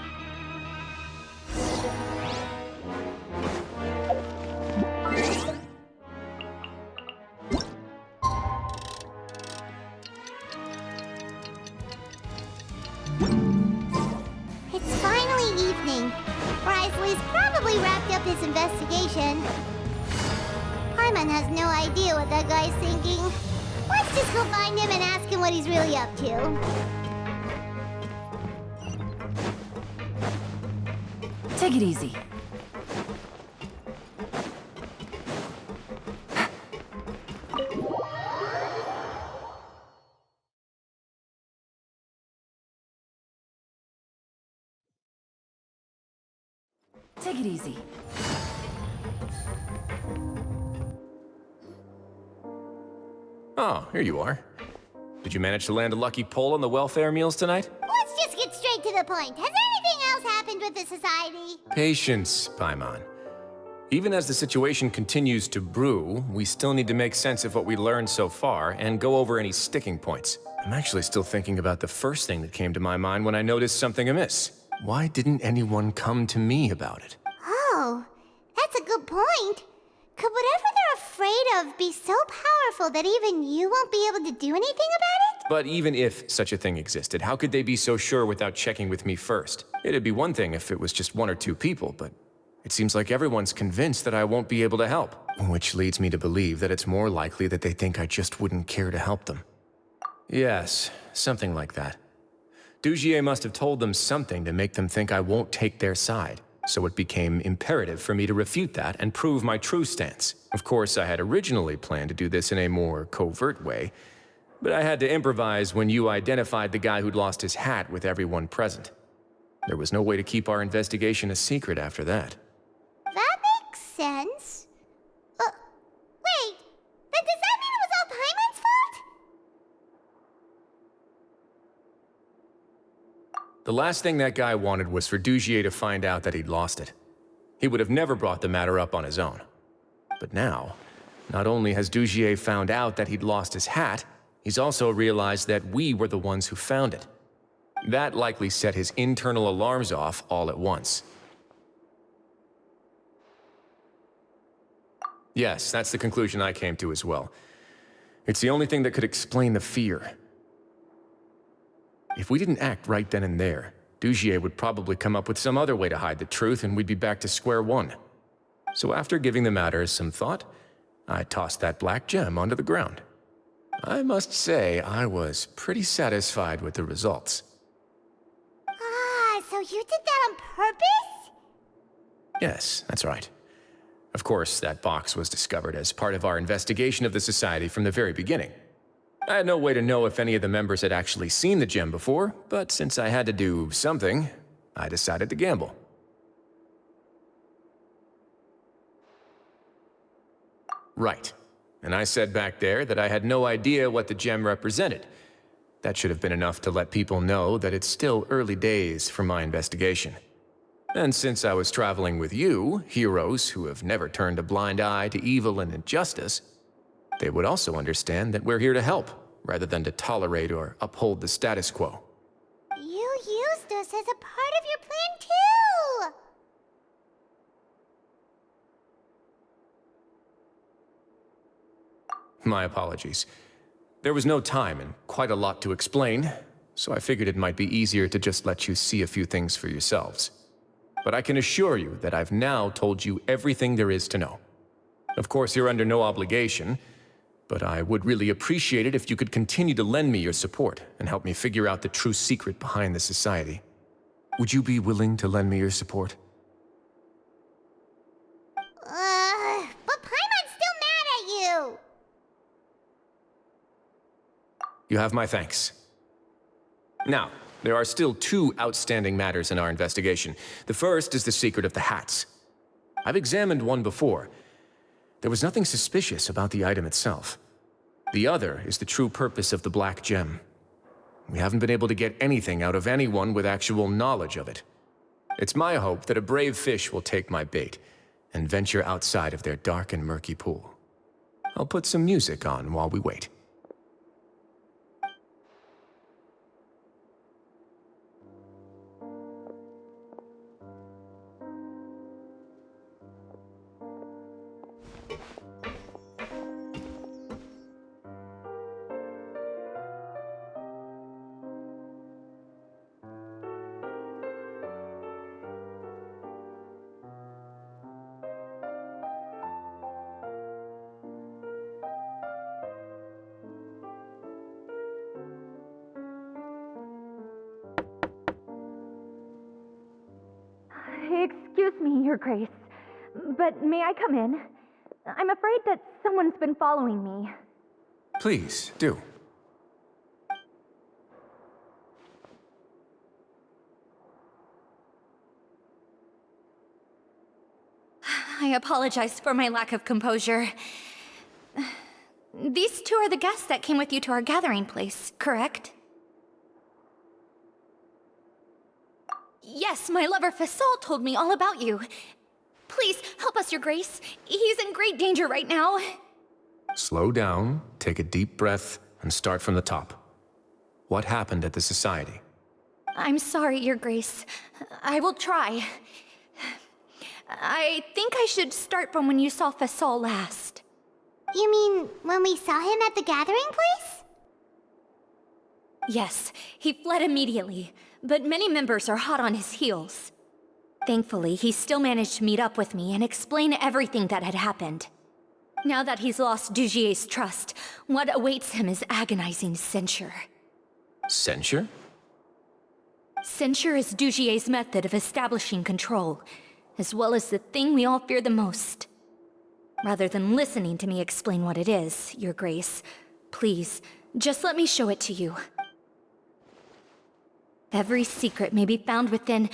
investigation. Paimon has no idea what that guy's thinking. Let's just go find him and ask him what he's really up to. Take it easy. Take it easy. Oh, here you are. Did you manage to land a lucky pull on the welfare meals tonight? Let's just get straight to the point. Has anything else happened with the society? Patience, Paimon. Even as the situation continues to brew, we still need to make sense of what we learned so far and go over any sticking points. I'm actually still thinking about the first thing that came to my mind when I noticed something amiss. Why didn't anyone come to me about it? Oh, that's a good point. Could whatever they're afraid of be so powerful that even you won't be able to do anything about it? But even if such a thing existed, how could they be so sure without checking with me first? It'd be one thing if it was just one or two people, but it seems like everyone's convinced that I won't be able to help. Which leads me to believe that it's more likely that they think I just wouldn't care to help them. Yes, something like that. Dugier must have told them something to make them think I won't take their side, so it became imperative for me to refute that and prove my true stance. Of course, I had originally planned to do this in a more covert way, but I had to improvise when you identified the guy who'd lost his hat with everyone present. There was no way to keep our investigation a secret after that. That makes sense. Wait, then does that mean it was all Paimon's fault? The last thing that guy wanted was for Dugier to find out that he'd lost it. He would have never brought the matter up on his own. But now, not only has Dugier found out that he'd lost his hat, he's also realized that we were the ones who found it. That likely set his internal alarms off all at once. Yes, that's the conclusion I came to as well. It's the only thing that could explain the fear. If we didn't act right then and there, Dugier would probably come up with some other way to hide the truth and we'd be back to square one. So after giving the matter some thought, I tossed that black gem onto the ground. I must say, I was pretty satisfied with the results. Ah, so you did that on purpose? Yes, that's right. Of course, that box was discovered as part of our investigation of the Society from the very beginning. I had no way to know if any of the members had actually seen the gem before, but since I had to do something, I decided to gamble. Right. And I said back there that I had no idea what the gem represented. That should have been enough to let people know that it's still early days for my investigation. And since I was traveling with you, heroes who have never turned a blind eye to evil and injustice, they would also understand that we're here to help, rather than to tolerate or uphold the status quo. You used us as a part of your plan too! My apologies. There was no time and quite a lot to explain, so I figured it might be easier to just let you see a few things for yourselves. But I can assure you that I've now told you everything there is to know. Of course, you're under no obligation, but I would really appreciate it if you could continue to lend me your support and help me figure out the true secret behind the Society. Would you be willing to lend me your support? But Paimon's still mad at you! You have my thanks. Now, there are still two outstanding matters in our investigation. The first is the secret of the hats. I've examined one before. There was nothing suspicious about the item itself. The other is the true purpose of the black gem. We haven't been able to get anything out of anyone with actual knowledge of it. It's my hope that a brave fish will take my bait and venture outside of their dark and murky pool. I'll put some music on while we wait. Excuse me, Your Grace, but may I come in? I'm afraid that someone's been following me. Please, do. I apologize for my lack of composure. These two are the guests that came with you to our gathering place, correct? Yes, my lover Fasol told me all about you. Please, help us, Your Grace. He's in great danger right now. Slow down, take a deep breath, and start from the top. What happened at the Society? I'm sorry, Your Grace. I will try. I think I should start from when you saw Fasol last. You mean when we saw him at the gathering place? Yes, he fled immediately, but many members are hot on his heels. Thankfully, he still managed to meet up with me and explain everything that had happened. Now that he's lost Dugier's trust, what awaits him is agonizing censure. Censure? Censure is Dugier's method of establishing control, as well as the thing we all fear the most. Rather than listening to me explain what it is, Your Grace, please, just let me show it to you. Every secret may be found within...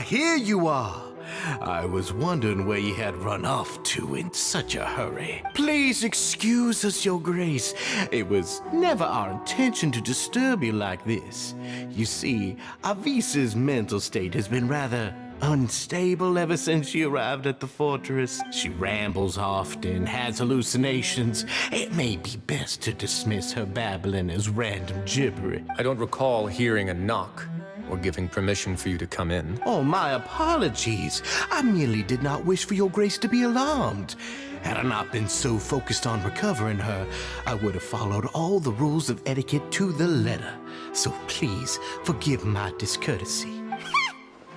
Here you are. I was wondering where you had run off to in such a hurry. Please excuse us, Your Grace. It was never our intention to disturb you like this. You see, Avisa's mental state has been rather unstable ever since she arrived at the fortress. She rambles often, has hallucinations. It may be best to dismiss her babbling as random gibberish. I don't recall hearing a knock or giving permission for you to come in. Oh, my apologies. I merely did not wish for Your Grace to be alarmed. Had I not been so focused on recovering her, I would have followed all the rules of etiquette to the letter. So please, forgive my discourtesy.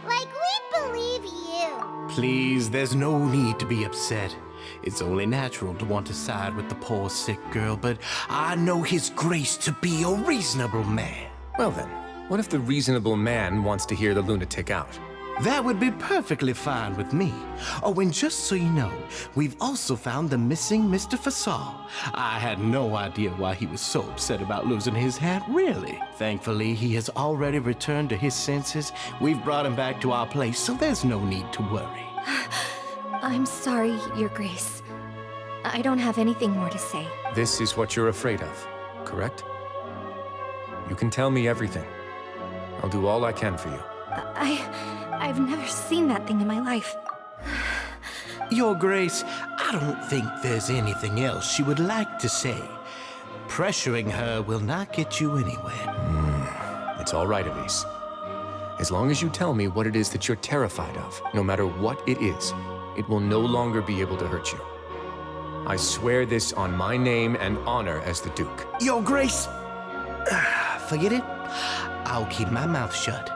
Like we believe you. Please, there's no need to be upset. It's only natural to want to side with the poor sick girl, but I know His Grace to be a reasonable man. Well then, what if the reasonable man wants to hear the lunatic out? That would be perfectly fine with me. Oh, and just so you know, we've also found the missing Mr. Fasol. I had no idea why he was so upset about losing his hat, really. Thankfully, he has already returned to his senses. We've brought him back to our place, so there's no need to worry. I'm sorry, Your Grace. I don't have anything more to say. This is what you're afraid of, correct? You can tell me everything. I'll do all I can for you. I've never seen that thing in my life. Your Grace, I don't think there's anything else she would like to say. Pressuring her will not get you anywhere. It's all right, Elise. As long as you tell me what it is that you're terrified of, no matter what it is, it will no longer be able to hurt you. I swear this on my name and honor as the Duke. Your Grace, forget it. I'll keep my mouth shut.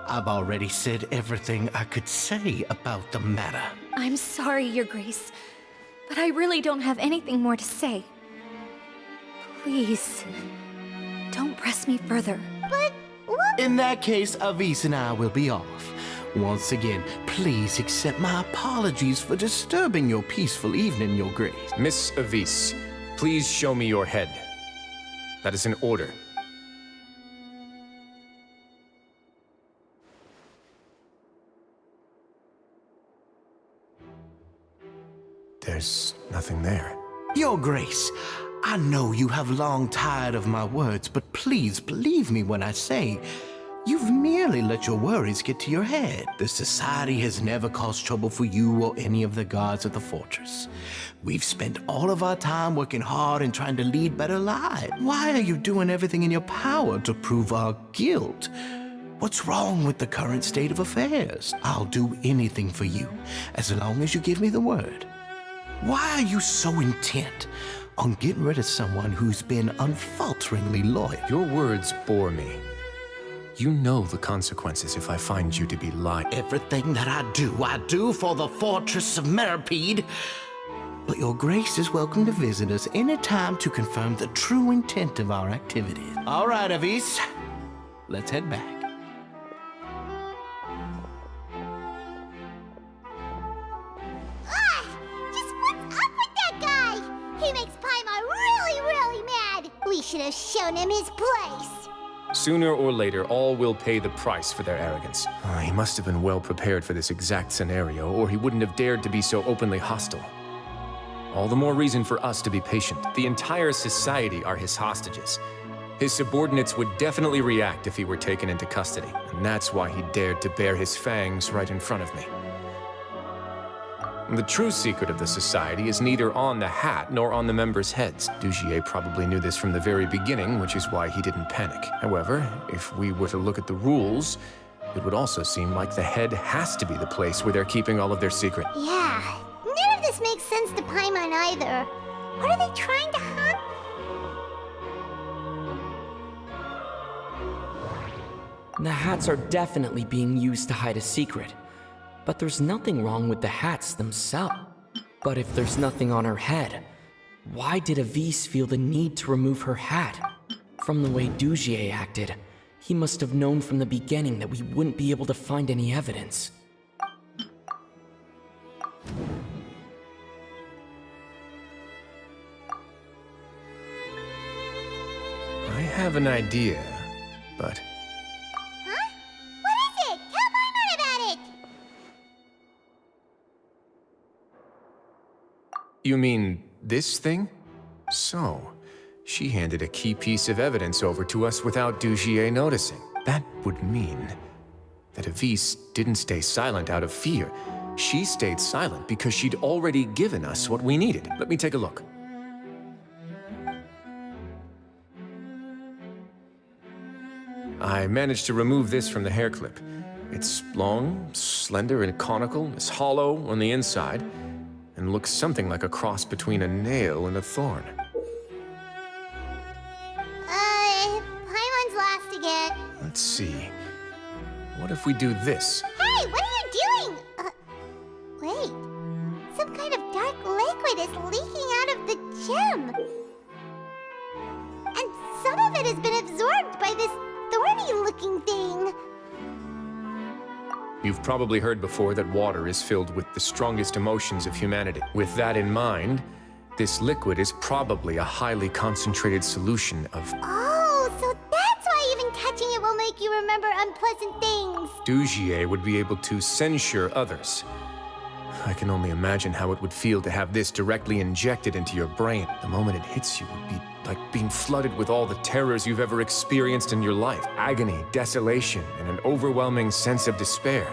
I've already said everything I could say about the matter. I'm sorry, Your Grace, but I really don't have anything more to say. Please, don't press me further. But what? In that case, Avis and I will be off. Once again, please accept my apologies for disturbing your peaceful evening, Your Grace. Miss Avis, please show me your head. That is an order. There's nothing there. Your Grace, I know you have long tired of my words, but please believe me when I say you've merely let your worries get to your head. The Society has never caused trouble for you or any of the guards at the fortress. We've spent all of our time working hard and trying to lead better lives. Why are you doing everything in your power to prove our guilt? What's wrong with the current state of affairs? I'll do anything for you, as long as you give me the word. Why are you so intent on getting rid of someone who's been unfalteringly loyal? Your words bore me. You know the consequences if I find you to be lying. Everything that I do for the fortress of Meripede. But But your grace is welcome to visit us anytime to confirm the true intent of our activities. All right, Avis. Let's head back. Just what's up with that guy? He makes Paimon really, really mad. We should have shown him his place. Sooner or later, all will pay the price for their arrogance. He must have been well prepared for this exact scenario, or he wouldn't have dared to be so openly hostile. All the more reason for us to be patient. The entire society are his hostages. His subordinates would definitely react if he were taken into custody, and that's why he dared to bare his fangs right in front of me. The true secret of the society is neither on the hat nor on the members' heads. Dugier probably knew this from the very beginning, which is why he didn't panic. However, if we were to look at the rules, it would also seem like the head has to be the place where they're keeping all of their secret. Yeah, none of this makes sense to Paimon either. What are they trying to hide? The hats are definitely being used to hide a secret. But there's nothing wrong with the hats themselves. But if there's nothing on her head, why did Avis feel the need to remove her hat? From the way Dugier acted, he must have known from the beginning that we wouldn't be able to find any evidence. I have an idea, but... Huh? What is it? Tell Paimon about it! You mean this thing? So, she handed a key piece of evidence over to us without Dugier noticing. That would mean that Avis didn't stay silent out of fear. She stayed silent because she'd already given us what we needed. Let me take a look. I managed to remove this from the hair clip. It's long, slender, and conical. It's hollow on the inside, and looks something like a cross between a nail and a thorn. Paimon's lost again. Let's see. What if we do this? Hey, what are you doing? Wait. Some kind of dark liquid is leaking out of the gem. And some of it has been absorbed by this thorny-looking thing. You've probably heard before that water is filled with the strongest emotions of humanity. With that in mind, this liquid is probably a highly concentrated solution of... Oh, so that's why even touching it will make you remember unpleasant things. Dugier would be able to censure others. I can only imagine how it would feel to have this directly injected into your brain. The moment it hits you would be like being flooded with all the terrors you've ever experienced in your life. Agony, desolation, and an overwhelming sense of despair.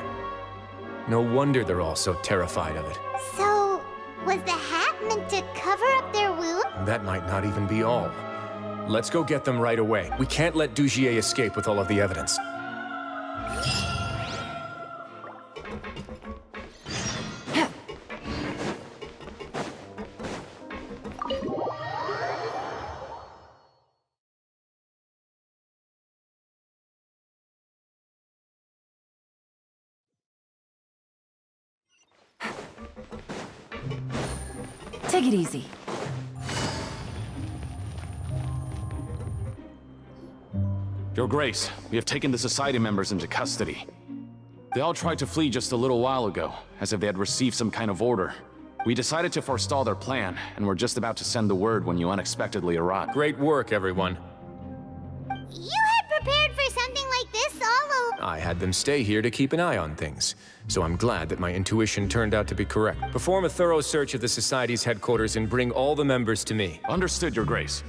No wonder they're all so terrified of it. So, was the hat meant to cover up their wound? That might not even be all. Let's go get them right away. We can't let Dugier escape with all of the evidence. Take it easy. Your Grace, we have taken the Society members into custody. They all tried to flee just a little while ago, as if they had received some kind of order. We decided to forestall their plan, and were just about to send the word when you unexpectedly arrived. Great work, everyone. You had prepared for something like this all along. I had them stay here to keep an eye on things, so I'm glad that my intuition turned out to be correct. Perform a thorough search of the Society's headquarters and bring all the members to me. Understood, Your Grace.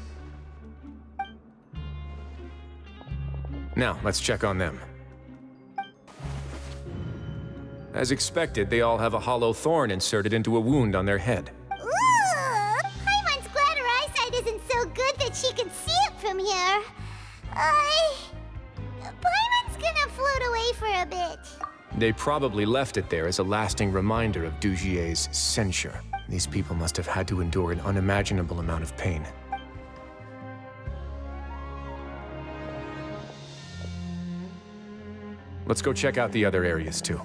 Now, let's check on them. As expected, they all have a hollow thorn inserted into a wound on their head. Ooh, Paimon's glad her eyesight isn't so good that she can see it from here. Paimon's gonna float away for a bit. They probably left it there as a lasting reminder of Dugier's censure. These people must have had to endure an unimaginable amount of pain. Let's go check out the other areas, too.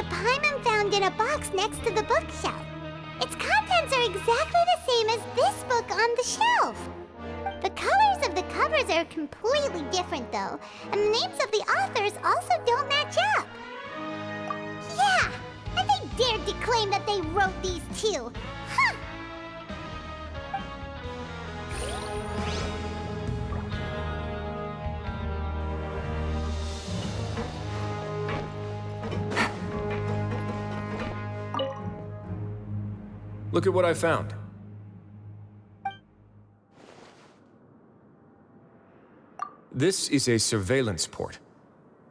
that Paimon found in a box next to the bookshelf. Its contents are exactly the same as this book on the shelf. The colors of the covers are completely different, though, and the names of the authors also don't match up. Yeah, and they dared to claim that they wrote these too. Huh! Look at what I found. This is a surveillance port.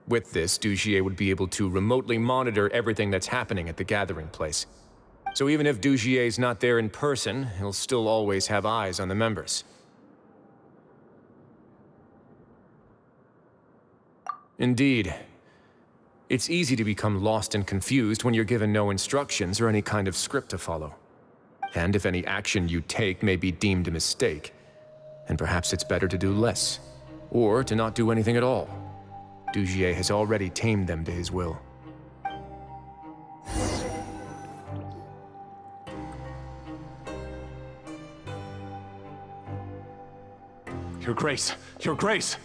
With this, Dugier would be able to remotely monitor everything that's happening at the gathering place. So even if Dugier's not there in person, he'll still always have eyes on the members. Indeed. It's easy to become lost and confused when you're given no instructions or any kind of script to follow. And if any action you take may be deemed a mistake, then perhaps it's better to do less, or to not do anything at all. Dugier has already tamed them to his will. Your Grace! Your Grace!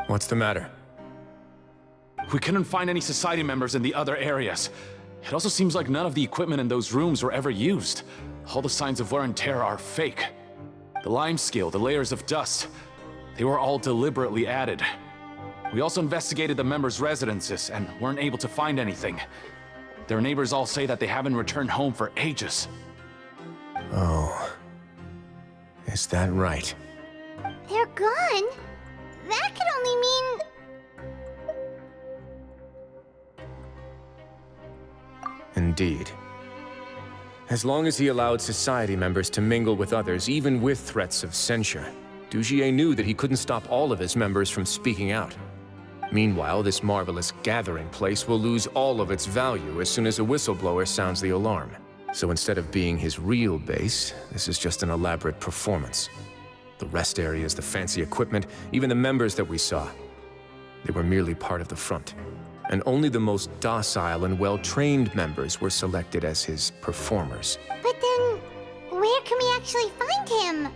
What's the matter? We couldn't find any Society members in the other areas. It also seems like none of the equipment in those rooms were ever used. All the signs of wear and tear are fake. The lime scale, the layers of dust, they were all deliberately added. We also investigated the members' residences and weren't able to find anything. Their neighbors all say that they haven't returned home for ages. Oh. Is that right? They're gone? That could only mean... Indeed. As long as he allowed Society members to mingle with others, even with threats of censure, Dugier knew that he couldn't stop all of his members from speaking out. Meanwhile, this marvelous gathering place will lose all of its value as soon as a whistleblower sounds the alarm. So instead of being his real base, this is just an elaborate performance. The rest areas, the fancy equipment, even the members that we saw, they were merely part of the front. And only the most docile and well-trained members were selected as his performers. But then, where can we actually find him?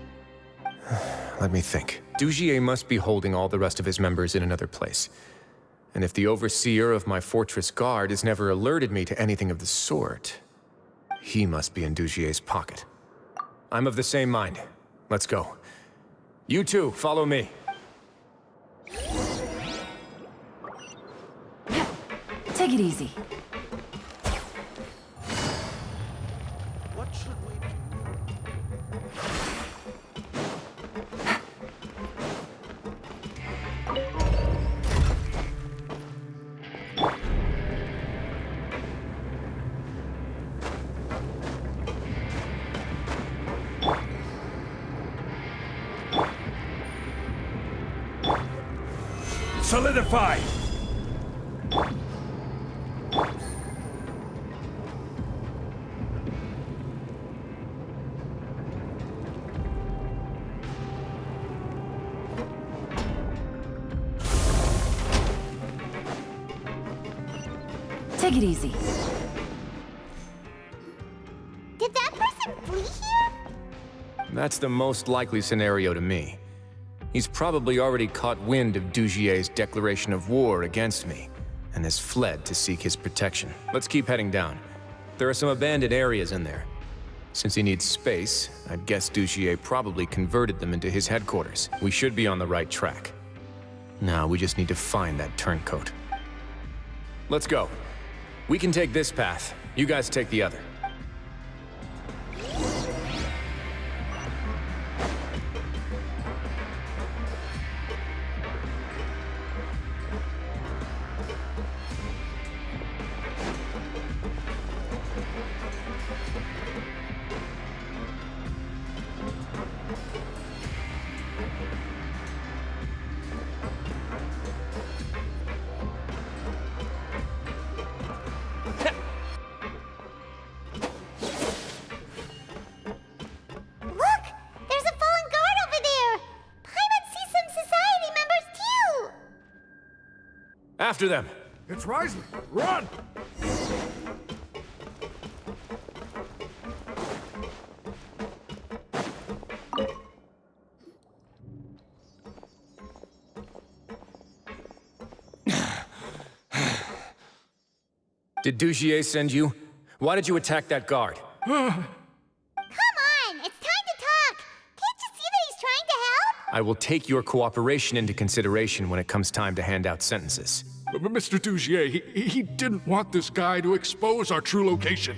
Let me think. Dugier must be holding all the rest of his members in another place. And if the overseer of my fortress guard has never alerted me to anything of the sort, he must be in Dugier's pocket. I'm of the same mind. Let's go. You two, follow me. Take it easy. What should we Solidify! Take it easy. Did that person flee here? That's the most likely scenario to me. He's probably already caught wind of Dugier's declaration of war against me, and has fled to seek his protection. Let's keep heading down. There are some abandoned areas in there. Since he needs space, I'd guess Dugier probably converted them into his headquarters. We should be on the right track. Now we just need to find that turncoat. Let's go. We can take this path. You guys take the other. After them! It's Wriothesley! Run! Did Dugier send you? Why did you attack that guard? Come on, it's time to talk. Can't you see that he's trying to help? I will take your cooperation into consideration when it comes time to hand out sentences. But Mr. Dugier, he didn't want this guy to expose our true location.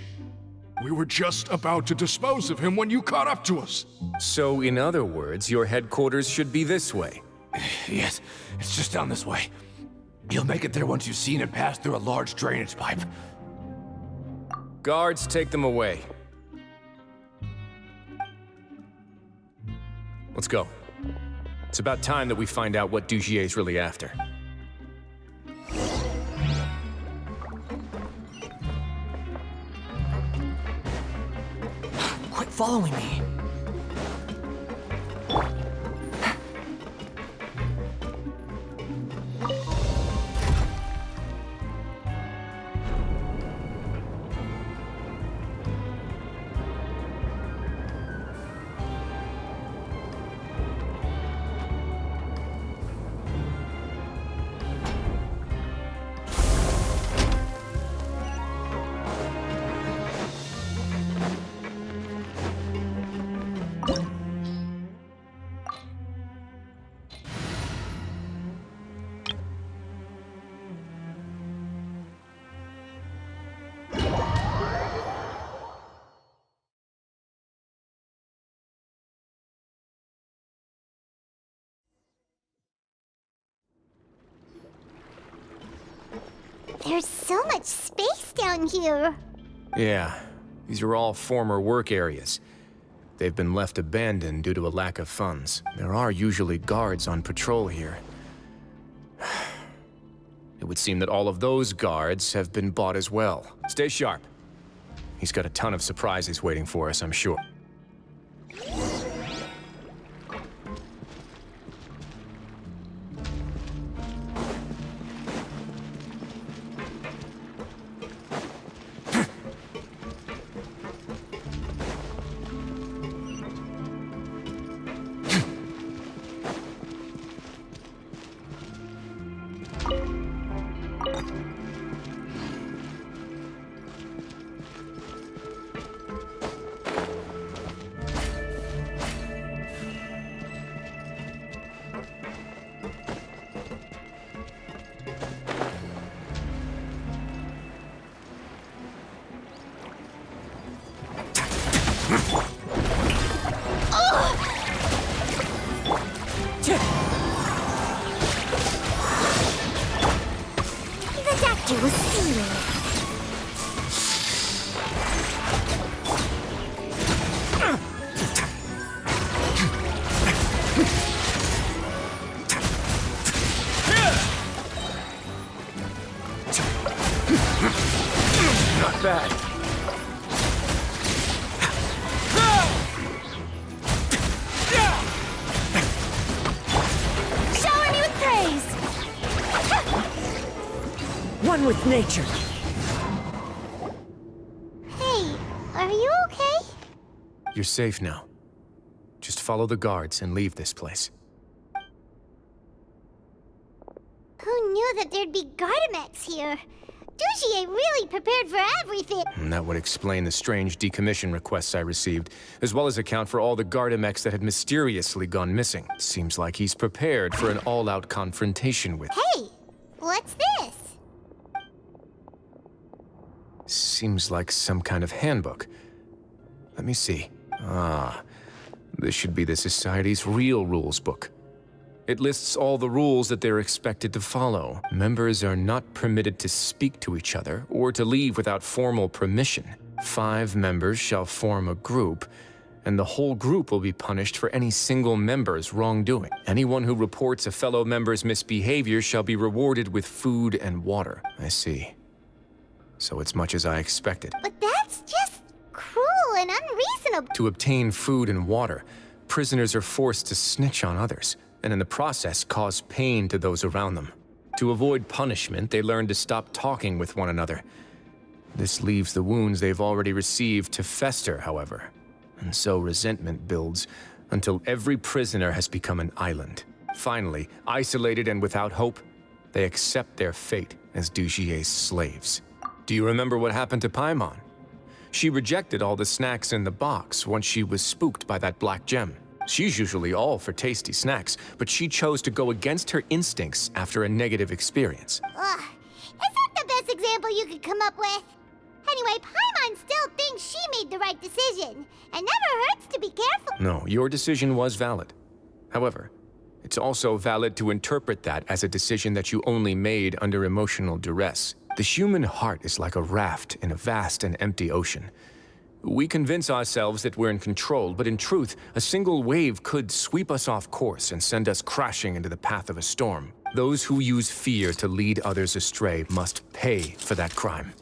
We were just about to dispose of him when you caught up to us. So, in other words, your headquarters should be this way. Yes, it's just down this way. You'll make it there once you've seen it pass through a large drainage pipe. Guards, take them away. Let's go. It's about time that we find out what Dugier's really after. Quit following me. There's so much space down here. Yeah, these are all former work areas. They've been left abandoned due to a lack of funds. There are usually guards on patrol here. It would seem that all of those guards have been bought as well. Stay sharp. He's got a ton of surprises waiting for us, I'm sure. The doctor was stealing. Not bad. Shower me with praise. One with nature. Hey, are you okay? You're safe now. Just follow the guards and leave this place. Who knew that there'd be Gardamex here? Dugier really prepared for everything. And that would explain the strange decommission requests I received, as well as account for all the Gardamex that had mysteriously gone missing. Seems like he's prepared for an all-out confrontation with... Hey, what's this? Seems like some kind of handbook. Let me see. Ah, this should be the Society's real rules book. It lists all the rules that they're expected to follow. Members are not permitted to speak to each other or to leave without formal permission. 5 members shall form a group, and the whole group will be punished for any single member's wrongdoing. Anyone who reports a fellow member's misbehavior shall be rewarded with food and water. I see. So it's much as I expected. But that's just cruel and unreasonable. To obtain food and water, prisoners are forced to snitch on others, and in the process cause pain to those around them. To avoid punishment, they learn to stop talking with one another. This leaves the wounds they've already received to fester, however. And so resentment builds until every prisoner has become an island. Finally, isolated and without hope, they accept their fate as Dugier's slaves. Do you remember what happened to Paimon? She rejected all the snacks in the box once she was spooked by that black gem. She's usually all for tasty snacks, but she chose to go against her instincts after a negative experience. Ugh, is that the best example you could come up with? Anyway, Paimon still thinks she made the right decision, and never hurts to be careful. No, your decision was valid. However, it's also valid to interpret that as a decision that you only made under emotional duress. The human heart is like a raft in a vast and empty ocean. We convince ourselves that we're in control, but in truth, a single wave could sweep us off course and send us crashing into the path of a storm. Those who use fear to lead others astray must pay for that crime.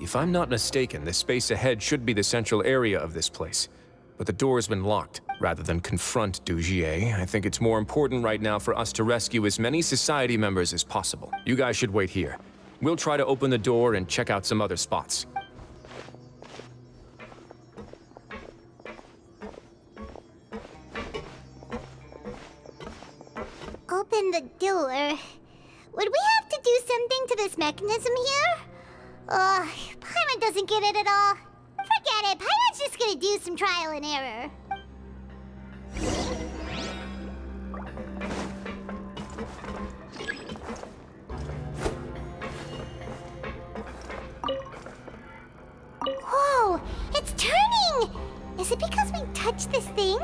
If I'm not mistaken, the space ahead should be the central area of this place. But the door's been locked. Rather than confront Dugier, I think it's more important right now for us to rescue as many society members as possible. You guys should wait here. We'll try to open the door and check out some other spots. Open the door. Would we have to do something to this mechanism here? Ugh, Paimon doesn't get it at all. Forget it, Paimon's just gonna do some trial and error. Whoa, it's turning! Is it because we touched this thing?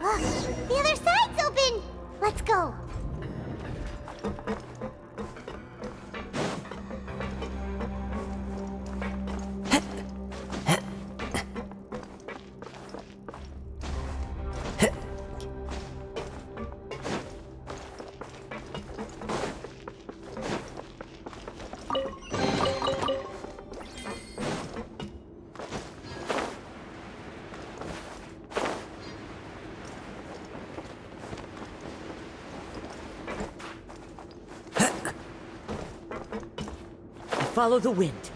Look, the other side's open! Let's go. Follow the wind.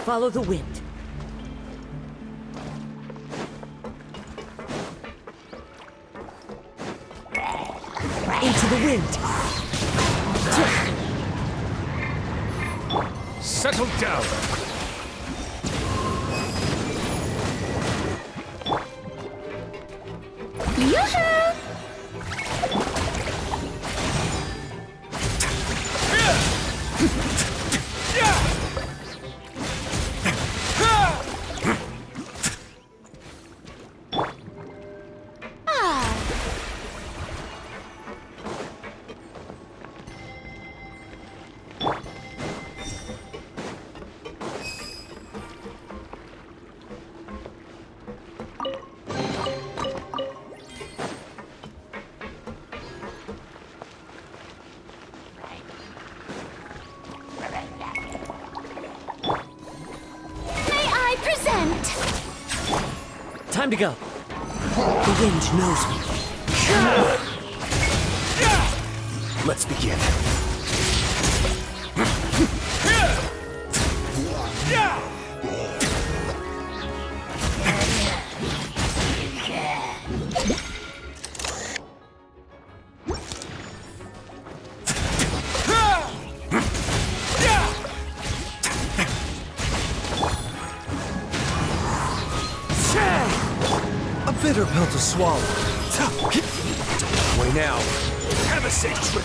Follow the wind. Into the wind. Settle down. Yoo-hoo! Time to go. The wind knows me. Let's begin. bitter pill to swallow. Don't away now. Have a safe trip.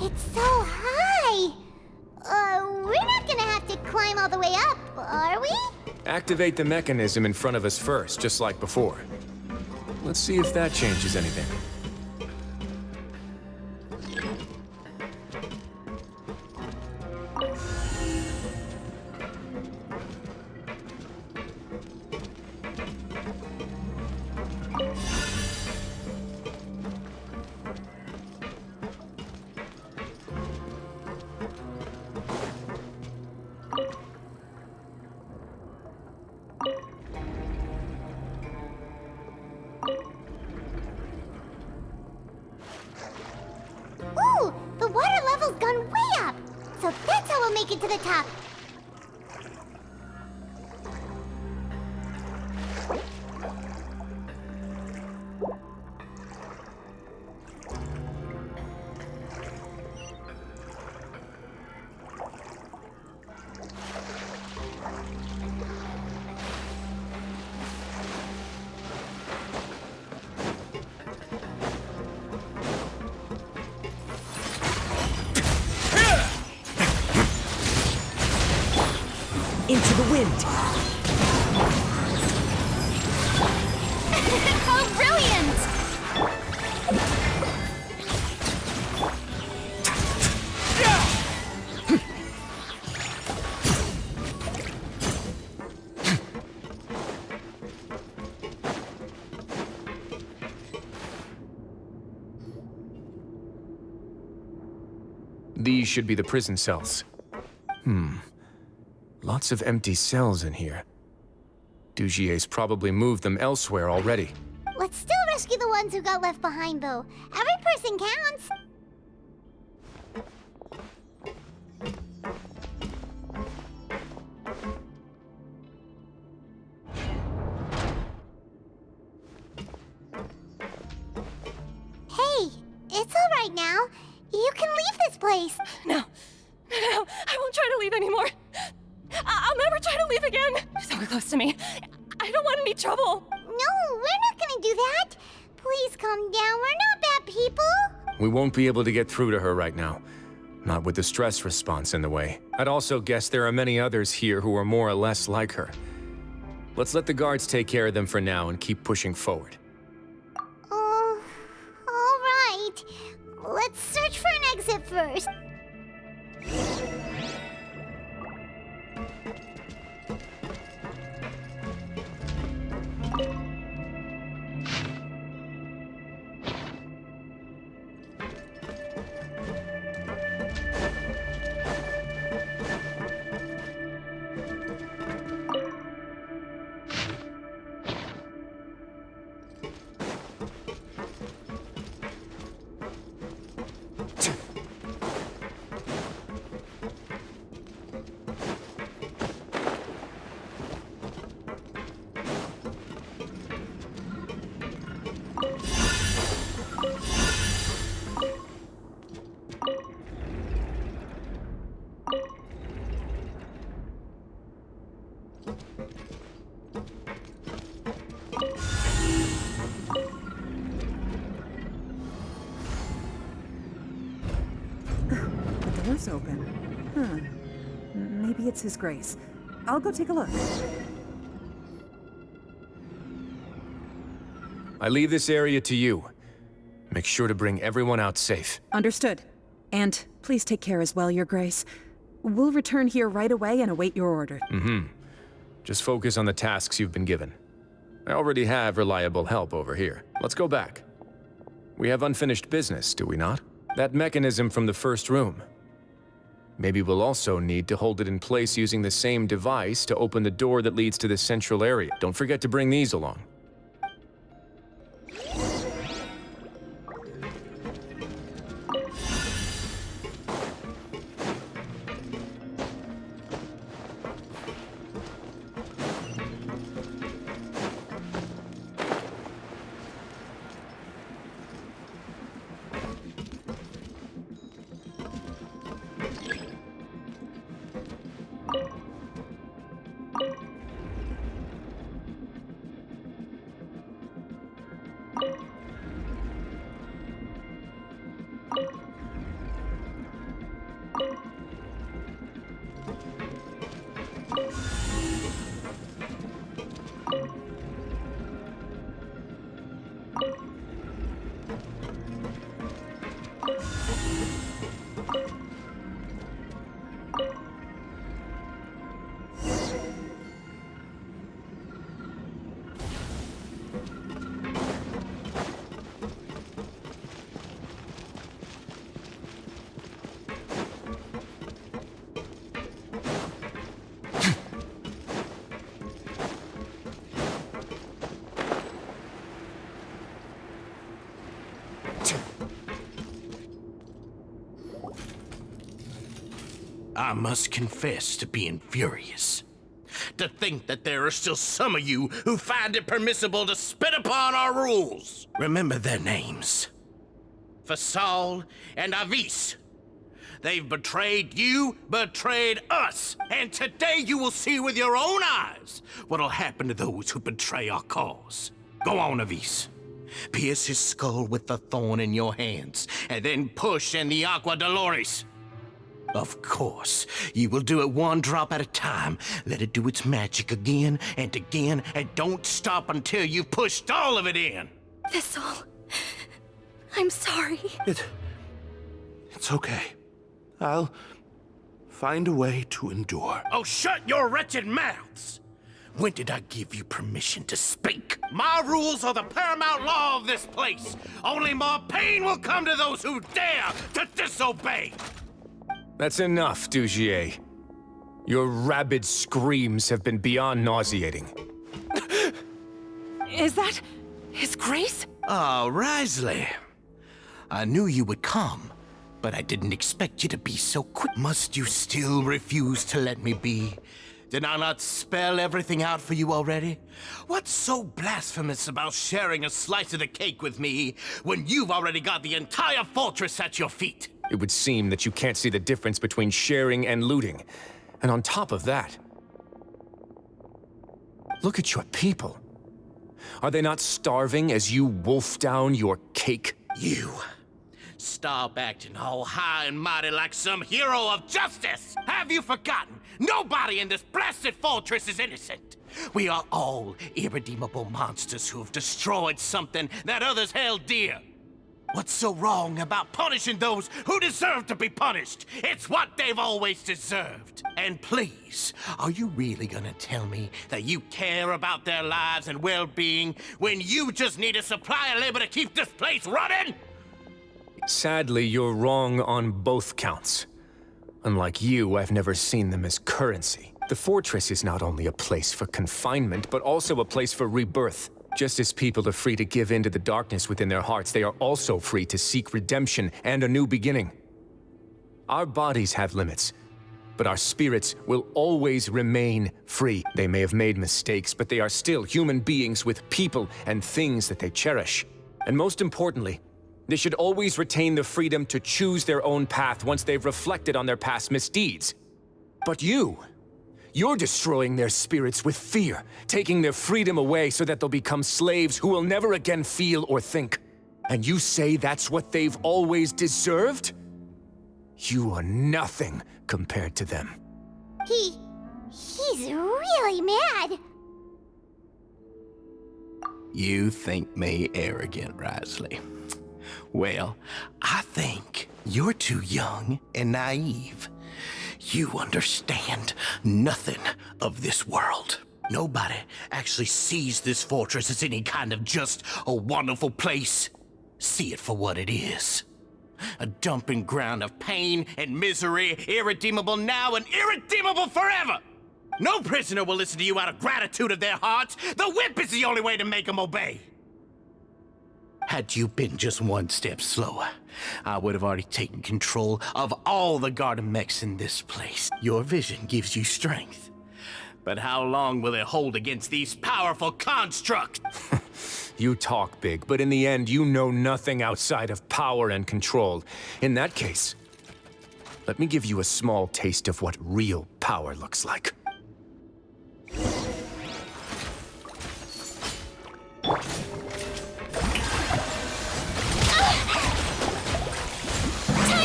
It's so high! We're not gonna have to climb all the way up, are we? Activate the mechanism in front of us first, just like before. Let's see if that changes anything. Ooh! The water level's gone way up! So that's how we'll make it to the top. Into the wind. Oh, brilliant! These should be the prison cells. Lots of empty cells in here. Dugier's probably moved them elsewhere already. Let's still rescue the ones who got left behind, though. Every person counts. Hey, it's all right now. You can leave this place. No, I won't try to leave anymore. I'll never try to leave again. Don't close to me. I don't want any trouble. No, we're not gonna do that. Please calm down. We're not bad people. We won't be able to get through to her right now. Not with the stress response in the way. I'd also guess there are many others here who are more or less like her. Let's let the guards take care of them for now and keep pushing forward. All right. Let's search for an exit first. The door's open. Maybe it's His Grace. I'll go take a look. I leave this area to you. Make sure to bring everyone out safe. Understood. And please take care as well, Your Grace. We'll return here right away and await your order. Just focus on the tasks you've been given. I already have reliable help over here. Let's go back. We have unfinished business, do we not? That mechanism from the first room. Maybe we'll also need to hold it in place using the same device to open the door that leads to the central area. Don't forget to bring these along. I must confess to being furious. To think that there are still some of you who find it permissible to spit upon our rules. Remember their names. Fasal and Avis. They've betrayed you, betrayed us. And today you will see with your own eyes what'll happen to those who betray our cause. Go on, Avis. Pierce his skull with the thorn in your hands, and then push in the Aqua Dolores. Of course, you will do it one drop at a time. Let it do its magic again, and don't stop until you've pushed all of it in. Thistle, I'm sorry. It's okay. I'll find a way to endure. Oh, shut your wretched mouths! When did I give you permission to speak? My rules are the paramount law of this place. Only more pain will come to those who dare to disobey. That's enough, Dugier. Your rabid screams have been beyond nauseating. Is that His Grace? Oh, Wriothesley. I knew you would come, but I didn't expect you to be so quick. Must you still refuse to let me be? Did I not spell everything out for you already? What's so blasphemous about sharing a slice of the cake with me when you've already got the entire fortress at your feet? It would seem that you can't see the difference between sharing and looting. And on top of that, look at your people. Are they not starving as you wolf down your cake? You. Stop acting all high and mighty like some hero of justice! Have you forgotten? Nobody in this blasted fortress is innocent! We are all irredeemable monsters who have destroyed something that others held dear. What's so wrong about punishing those who deserve to be punished? It's what they've always deserved. And please, are you really gonna tell me that you care about their lives and well-being when you just need a supply of labor to keep this place running? Sadly, you're wrong on both counts. Unlike you, I've never seen them as currency. The fortress is not only a place for confinement, but also a place for rebirth. Just as people are free to give in to the darkness within their hearts, they are also free to seek redemption and a new beginning. Our bodies have limits, but our spirits will always remain free. They may have made mistakes, but they are still human beings with people and things that they cherish. And most importantly, they should always retain the freedom to choose their own path once they've reflected on their past misdeeds. But you're destroying their spirits with fear, taking their freedom away so that they'll become slaves who will never again feel or think. And you say that's what they've always deserved? You are nothing compared to them. He's really mad. You think me arrogant, Wriothesley. Well, I think you're too young and naive. You understand nothing of this world. Nobody actually sees this fortress as any kind of just a wonderful place. See it for what it is. A dumping ground of pain and misery, irredeemable now and irredeemable forever! No prisoner will listen to you out of gratitude of their hearts. The whip is the only way to make them obey. Had you been just one step slower, I would have already taken control of all the garden mechs in this place. Your vision gives you strength. But how long will it hold against these powerful constructs? You talk big, but in the end, you know nothing outside of power and control. In that case, let me give you a small taste of what real power looks like. Time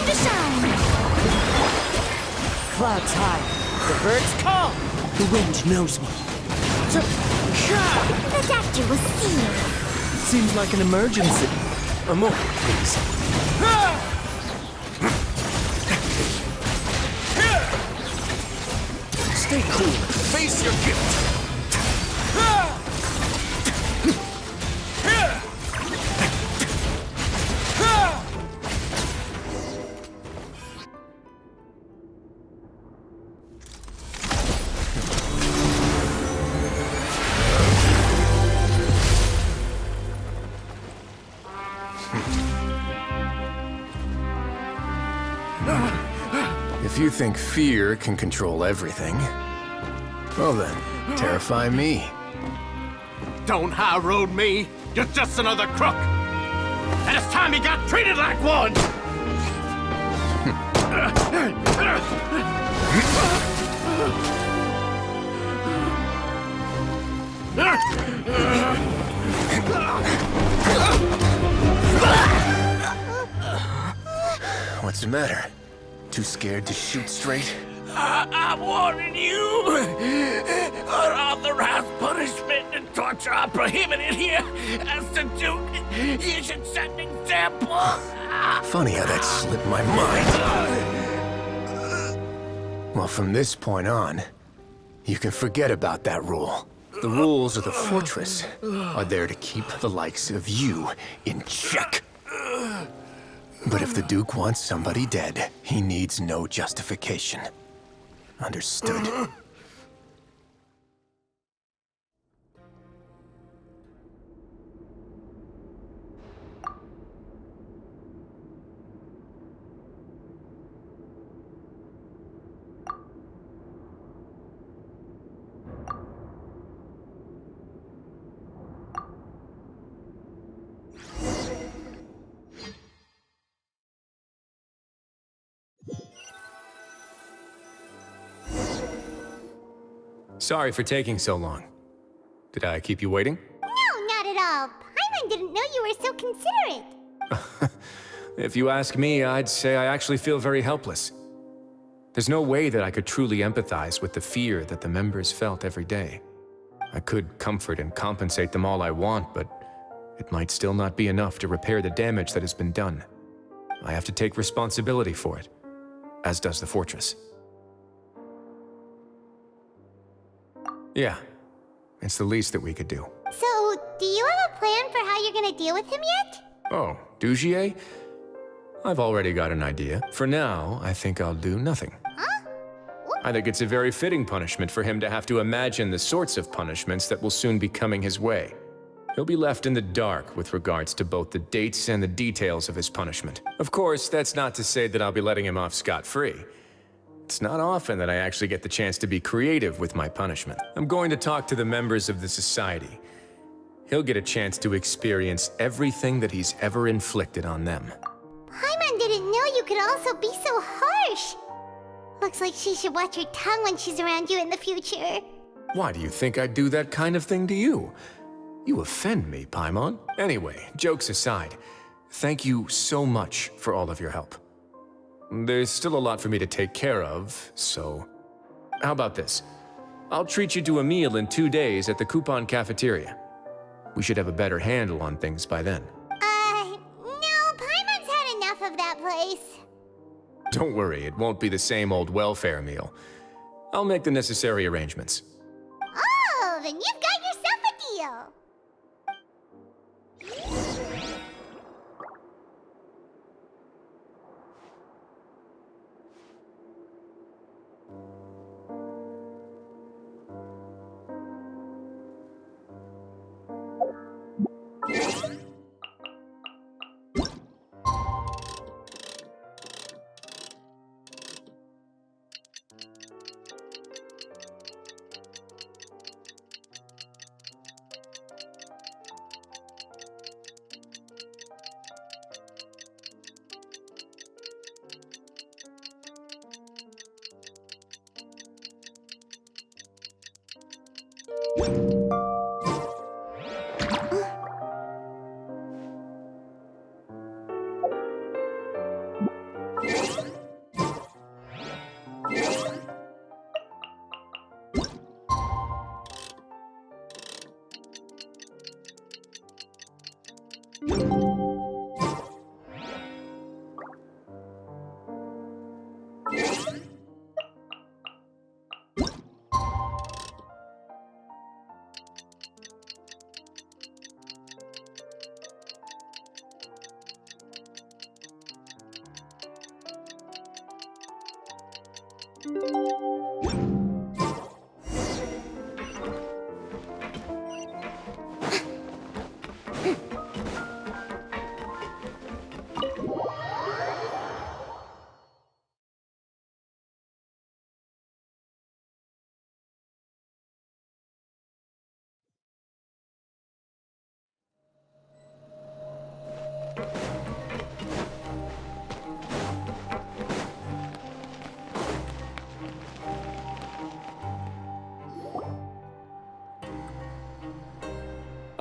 to shine! Clouds high, the birds call. The wind knows me. The doctor will see you. Seems like an emergency. A moment, please. Stay cool. Face your guilt. If you think fear can control everything, well then, terrify me. Don't high road me. You're just another crook. And it's time you got treated like one. What's the matter? Too scared to shoot straight? I'm warning you. Unauthorized punishment and torture are prohibited here. As the Duke, you should set an example. Funny how that slipped my mind. Well, from this point on, you can forget about that rule. The rules of the fortress are there to keep the likes of you in check. But if the Duke wants somebody dead, he needs no justification. Understood? Sorry for taking so long. Did I keep you waiting? No, not at all. Paimon didn't know you were so considerate. If you ask me, I'd say I actually feel very helpless. There's no way that I could truly empathize with the fear that the members felt every day. I could comfort and compensate them all I want, but it might still not be enough to repair the damage that has been done. I have to take responsibility for it, as does the fortress. Yeah, it's the least that we could do. So, do you have a plan for how you're gonna deal with him yet? Oh, Dugier? I've already got an idea. For now, I think I'll do nothing. Huh? I think it's a very fitting punishment for him to have to imagine the sorts of punishments that will soon be coming his way. He'll be left in the dark with regards to both the dates and the details of his punishment. Of course, that's not to say that I'll be letting him off scot-free. It's not often that I actually get the chance to be creative with my punishment. I'm going to talk to the members of the society. He'll get a chance to experience everything that he's ever inflicted on them. Paimon didn't know you could also be so harsh. Looks like she should watch her tongue when she's around you in the future. Why do you think I'd do that kind of thing to you? You offend me, Paimon. Anyway, jokes aside, thank you so much for all of your help. There's still a lot for me to take care of, so... How about this? I'll treat you to a meal in 2 days at the Coupon Cafeteria. We should have a better handle on things by then. No, Paimon's had enough of that place. Don't worry, it won't be the same old welfare meal. I'll make the necessary arrangements. Oh, then you've got yourself a deal.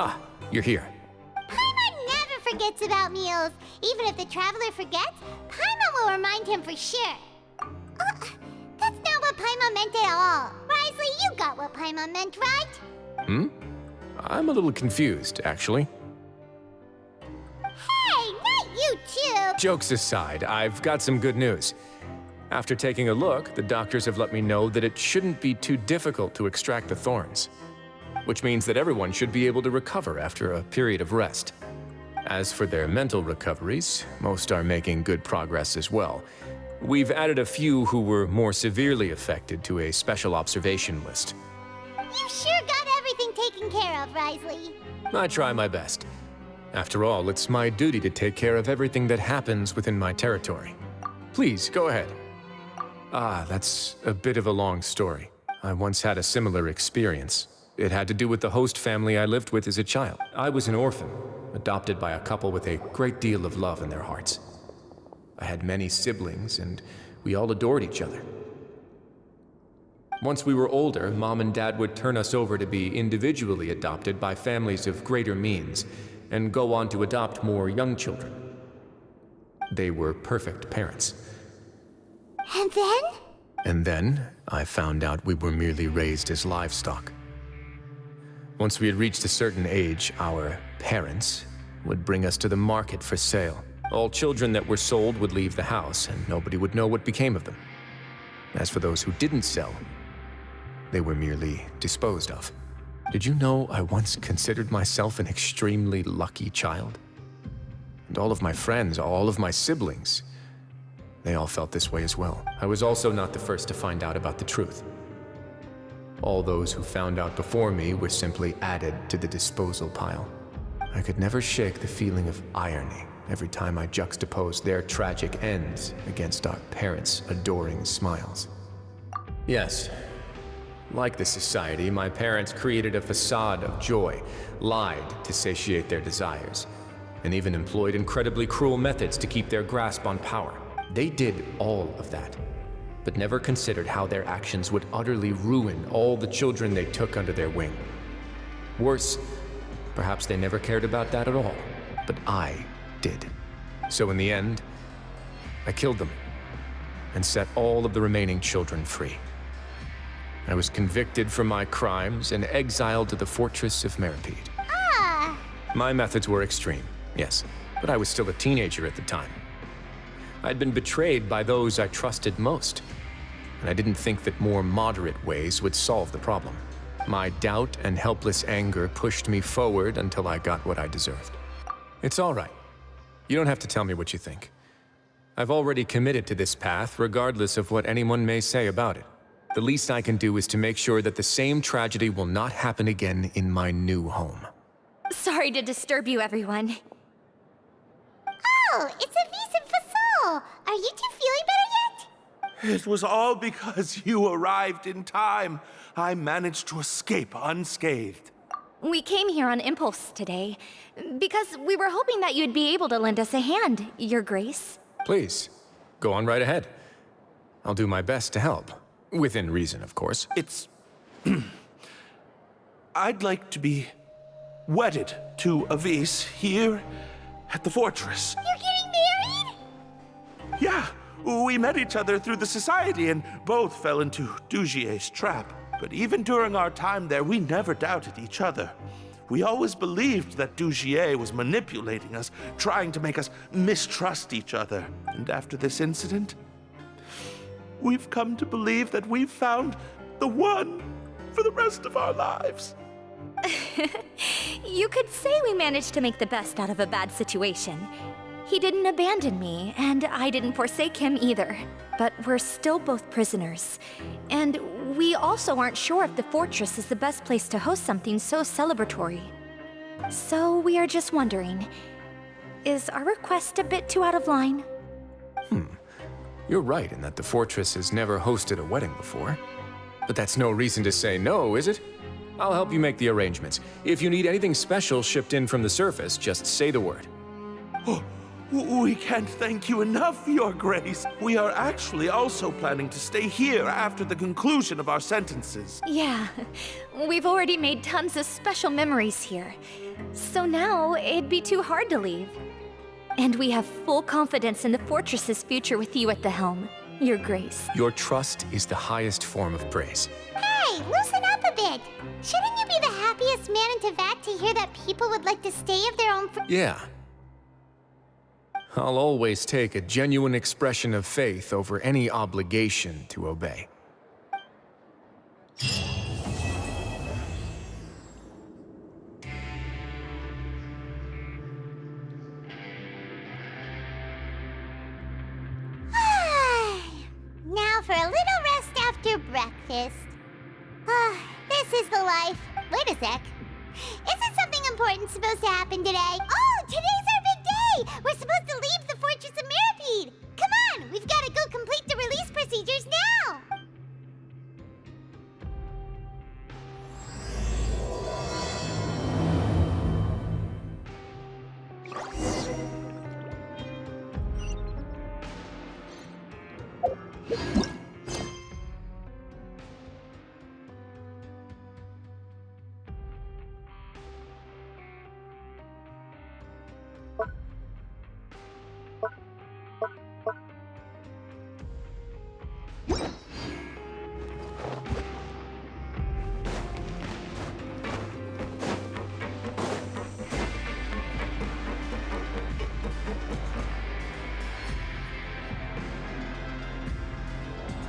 Ah, you're here. Paimon never forgets about meals. Even if the traveler forgets, Paimon will remind him for sure. That's not what Paimon meant at all. Wriothesley, you got what Paimon meant, right? I'm a little confused, actually. Hey, not you too! Jokes aside, I've got some good news. After taking a look, the doctors have let me know that it shouldn't be too difficult to extract the thorns, which means that everyone should be able to recover after a period of rest. As for their mental recoveries, most are making good progress as well. We've added a few who were more severely affected to a special observation list. You sure got everything taken care of, Wriothesley. I try my best. After all, it's my duty to take care of everything that happens within my territory. Please, go ahead. Ah, that's a bit of a long story. I once had a similar experience. It had to do with the host family I lived with as a child. I was an orphan, adopted by a couple with a great deal of love in their hearts. I had many siblings, and we all adored each other. Once we were older, Mom and Dad would turn us over to be individually adopted by families of greater means, and go on to adopt more young children. They were perfect parents. And then? And then, I found out we were merely raised as livestock. Once we had reached a certain age, our parents would bring us to the market for sale. All children that were sold would leave the house, and nobody would know what became of them. As for those who didn't sell, they were merely disposed of. Did you know I once considered myself an extremely lucky child? And all of my friends, all of my siblings, they all felt this way as well. I was also not the first to find out about the truth. All those who found out before me were simply added to the disposal pile. I could never shake the feeling of irony every time I juxtaposed their tragic ends against our parents' adoring smiles. Yes, like the society, my parents created a facade of joy, lied to satiate their desires, and even employed incredibly cruel methods to keep their grasp on power. They did all of that, but never considered how their actions would utterly ruin all the children they took under their wing. Worse, perhaps they never cared about that at all, but I did. So in the end, I killed them and set all of the remaining children free. I was convicted for my crimes and exiled to the fortress of Meripede. Ah! My methods were extreme, yes, but I was still a teenager at the time. I'd been betrayed by those I trusted most, and I didn't think that more moderate ways would solve the problem. My doubt and helpless anger pushed me forward until I got what I deserved. It's all right. You don't have to tell me what you think. I've already committed to this path, regardless of what anyone may say about it. The least I can do is to make sure that the same tragedy will not happen again in my new home. Sorry to disturb you, everyone. Oh, it's a vis and fasol. Are you two feeling better yet? It was all because you arrived in time. I managed to escape unscathed. We came here on impulse today, because we were hoping that you'd be able to lend us a hand, Your Grace. Please, go on right ahead. I'll do my best to help. Within reason, of course. It's... I'd like to be wedded to Avis here at the fortress. You're getting married? Yeah, we met each other through the society and both fell into Dugier's trap. But even during our time there, we never doubted each other. We always believed that Dugier was manipulating us, trying to make us mistrust each other. And after this incident, we've come to believe that we've found the one for the rest of our lives. You could say we managed to make the best out of a bad situation. He didn't abandon me, and I didn't forsake him either. But we're still both prisoners. And we also aren't sure if the fortress is the best place to host something so celebratory. So we are just wondering, is our request a bit too out of line? You're right in that the fortress has never hosted a wedding before. But that's no reason to say no, is it? I'll help you make the arrangements. If you need anything special shipped in from the surface, just say the word. Oh, we can't thank you enough, Your Grace. We are actually also planning to stay here after the conclusion of our sentences. Yeah, we've already made tons of special memories here. So now it'd be too hard to leave. And we have full confidence in the fortress's future with you at the helm, Your Grace. Your trust is the highest form of praise. Hey, loosen up a bit. Shouldn't you be the happiest man in Teyvat to hear that people would like to stay of their own Yeah. I'll always take a genuine expression of faith over any obligation to obey. Now for a little rest after breakfast. This is the life. Wait a sec. Isn't something important supposed to happen today?